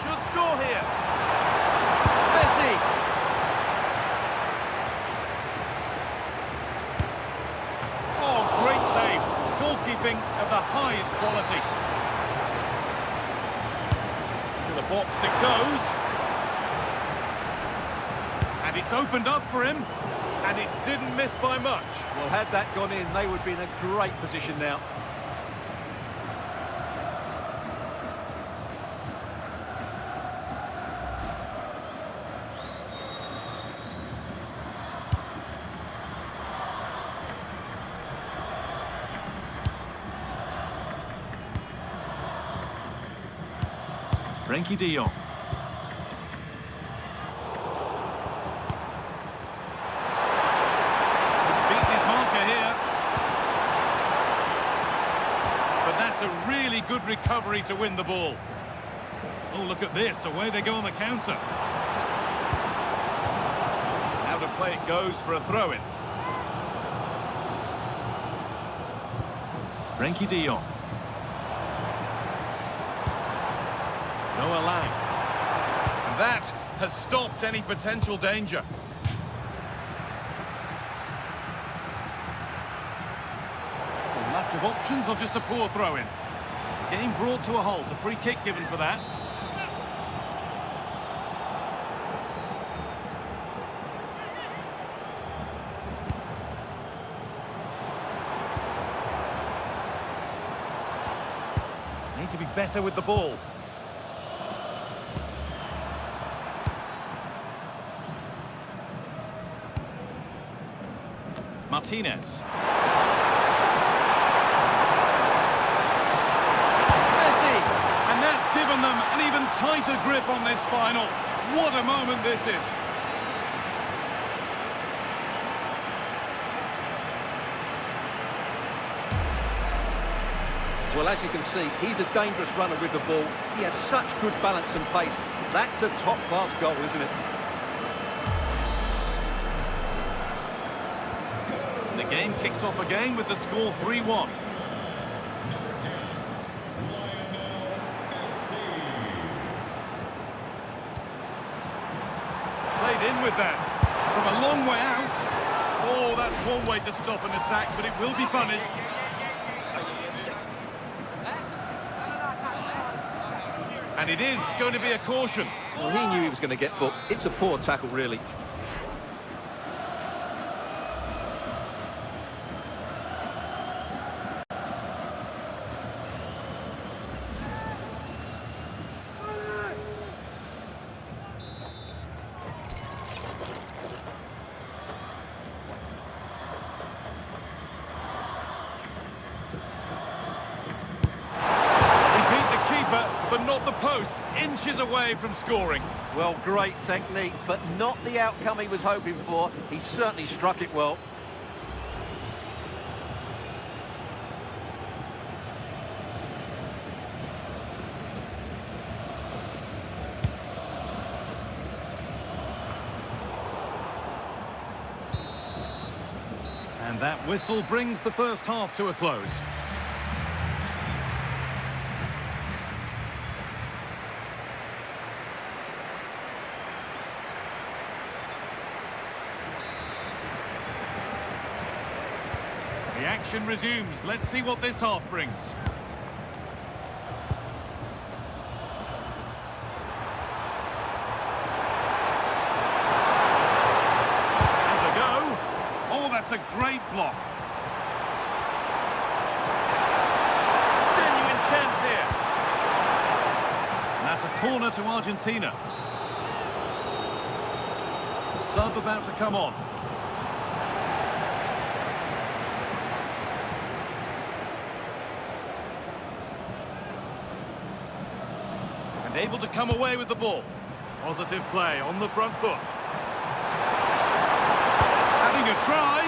S5: Should score here.
S2: Messi.
S5: Oh, great save. Goalkeeping of the highest quality. To the box it goes. And it's opened up for him. And it didn't miss by much.
S2: Well, had that gone in, they would be in a great position now.
S5: Frenkie de Jong. He's beaten his marker here. But that's a really good recovery to win the ball. Oh, look at this. Away they go on the counter. Out of play it goes for a throw-in. Frenkie de Jong. Noah Lang. And that has stopped any potential danger. Well, lack of options or just a poor throw-in? The game brought to a halt. A free kick given for that. Need to be better with the ball. Martinez. Messi! And that's given them an even tighter grip on this final. What a moment this is.
S2: Well, as you can see, he's a dangerous runner with the ball. He has such good balance and pace. That's a top-class goal, isn't it?
S5: The game kicks off again with the score 3-1. Played in with that. From a long way out. Oh, that's one way to stop an attack, but it will be punished. And it is going to be a caution.
S2: Well, he knew he was going to get booked. It's a poor tackle, really.
S5: But not the post, inches away from scoring.
S2: Well, great technique, but not the outcome he was hoping for. He certainly struck it well.
S5: And that whistle brings the first half to a close. The action resumes. Let's see what this half brings. There's a go. Oh, that's a great block. Genuine chance here. And that's a corner to Argentina. The sub about to come on. Able to come away with the ball. Positive play on the front foot. Having a try.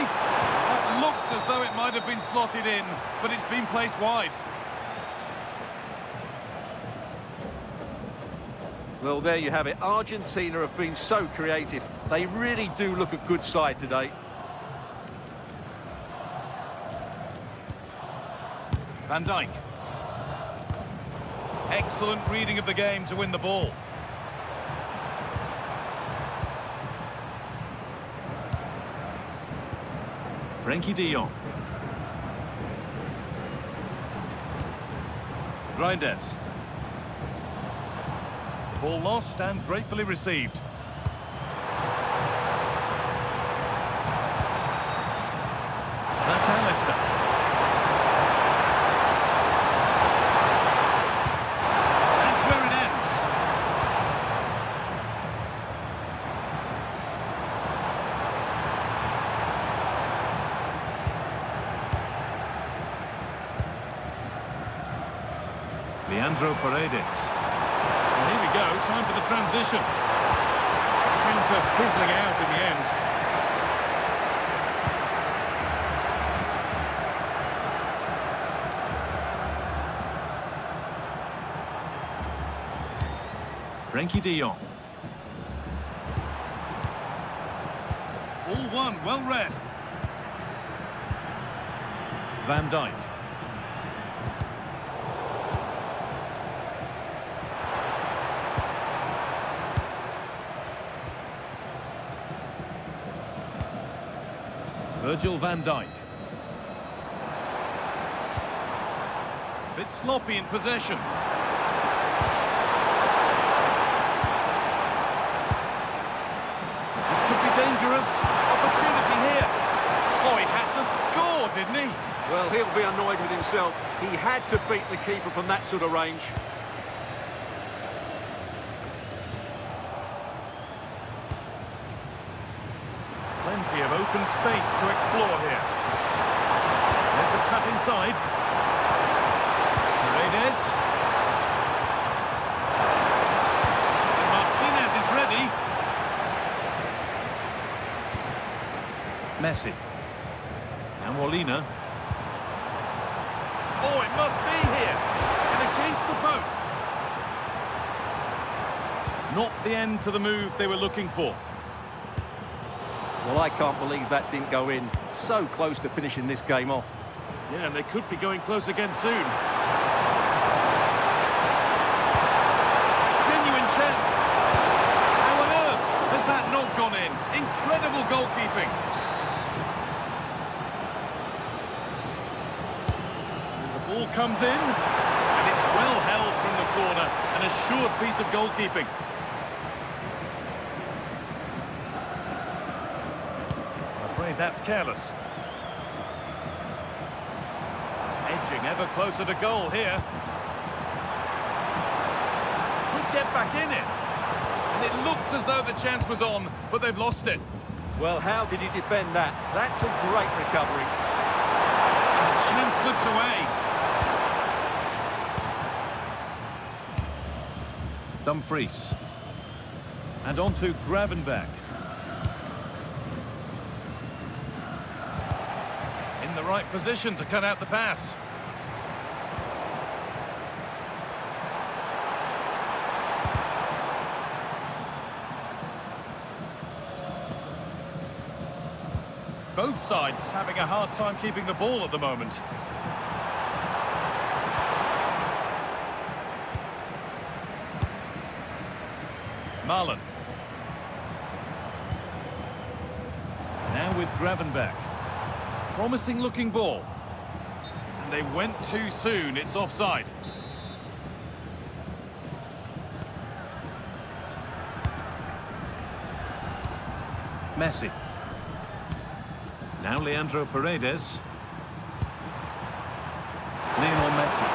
S5: That looked as though it might have been slotted in, but it's been placed wide.
S2: Well, there you have it. Argentina have been so creative. They really do look a good side today.
S5: Van Dijk. Excellent reading of the game to win the ball. Frenkie de Jong. Reinders. Ball lost and gratefully received. McAllister. Leandro Paredes. And here we go, time for the transition. Counter fizzling out in the end. Frenkie de Jong. All one, well read. Van Dijk. Virgil van Dijk. Bit sloppy in possession. This could be dangerous. Opportunity here. Oh, he had to score, didn't he?
S2: Well, he'll be annoyed with himself. He had to beat the keeper from that sort of range.
S5: Plenty of open space to explore here. There's the cut inside. Paredes. And Martinez is ready. Messi. And Molina. Oh, it must be here. And against the post. Not the end to the move they were looking for.
S2: Well, I can't believe that didn't go in. So close to finishing this game off.
S5: Yeah, and they could be going close again soon. Genuine chance. How on earth has that not gone in? Incredible goalkeeping. And the ball comes in, and it's well held from the corner. An assured piece of goalkeeping. That's careless. Edging ever closer to goal here. Could get back in it. And it looked as though the chance was on, but they've lost it.
S2: Well, how did he defend that? That's a great recovery.
S5: And the chance slips away. Dumfries. And on to Gravenberch. The right position to cut out the pass. Both sides having a hard time keeping the ball at the moment. Marlon. Now with Gravenberch. Promising looking ball. And they went too soon. It's offside. Messi. Now Leandro Paredes. Lionel Messi.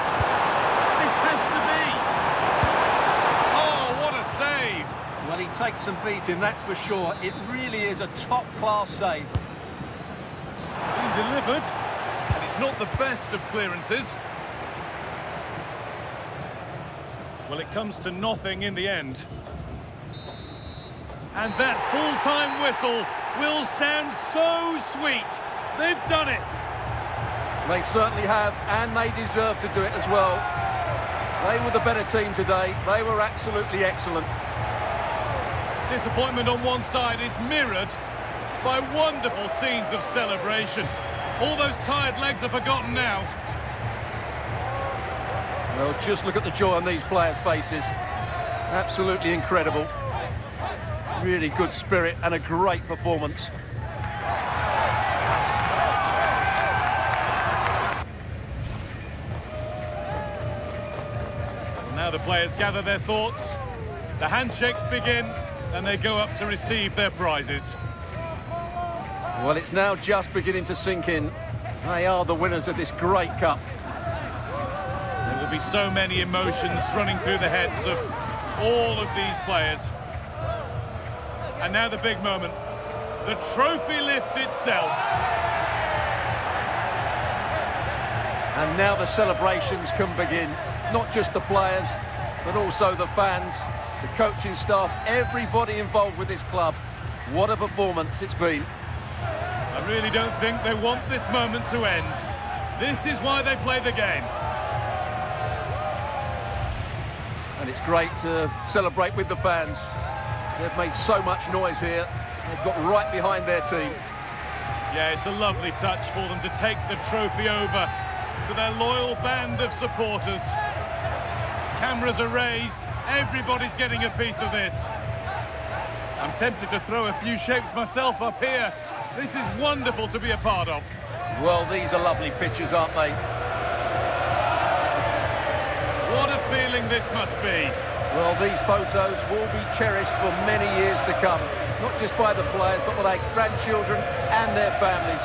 S5: This has to be! Oh, what a save!
S2: Well, he takes some beating, that's for sure. It really is a top-class save.
S5: It's been delivered, and it's not the best of clearances. Well, it comes to nothing in the end. And that full-time whistle will sound so sweet. They've done it.
S2: They certainly have, and they deserve to do it as well. They were the better team today. They were absolutely excellent.
S5: Disappointment on one side is mirrored by wonderful scenes of celebration. All those tired legs are forgotten now.
S2: Well, just look at the joy on these players' faces. Absolutely incredible. Really good spirit and a great performance.
S5: Now the players gather their thoughts, the handshakes begin, and they go up to receive their prizes.
S2: Well, it's now just beginning to sink in. They are the winners of this great cup.
S5: There will be so many emotions running through the heads of all of these players. And now the big moment, the trophy lift itself.
S2: And now the celebrations can begin. Not just the players, but also the fans, the coaching staff, everybody involved with this club. What a performance it's been.
S5: I really don't think they want this moment to end. This is why they play the game.
S2: And it's great to celebrate with the fans. They've made so much noise here. They've got right behind their team.
S5: Yeah, it's a lovely touch for them to take the trophy over to their loyal band of supporters. Cameras are raised, everybody's getting a piece of this. I'm tempted to throw a few shapes myself up here. This is wonderful to be a part of.
S2: Well, these are lovely pictures, aren't they?
S5: What a feeling this must be.
S2: Well, these photos will be cherished for many years to come. Not just by the players, but by their grandchildren and their families.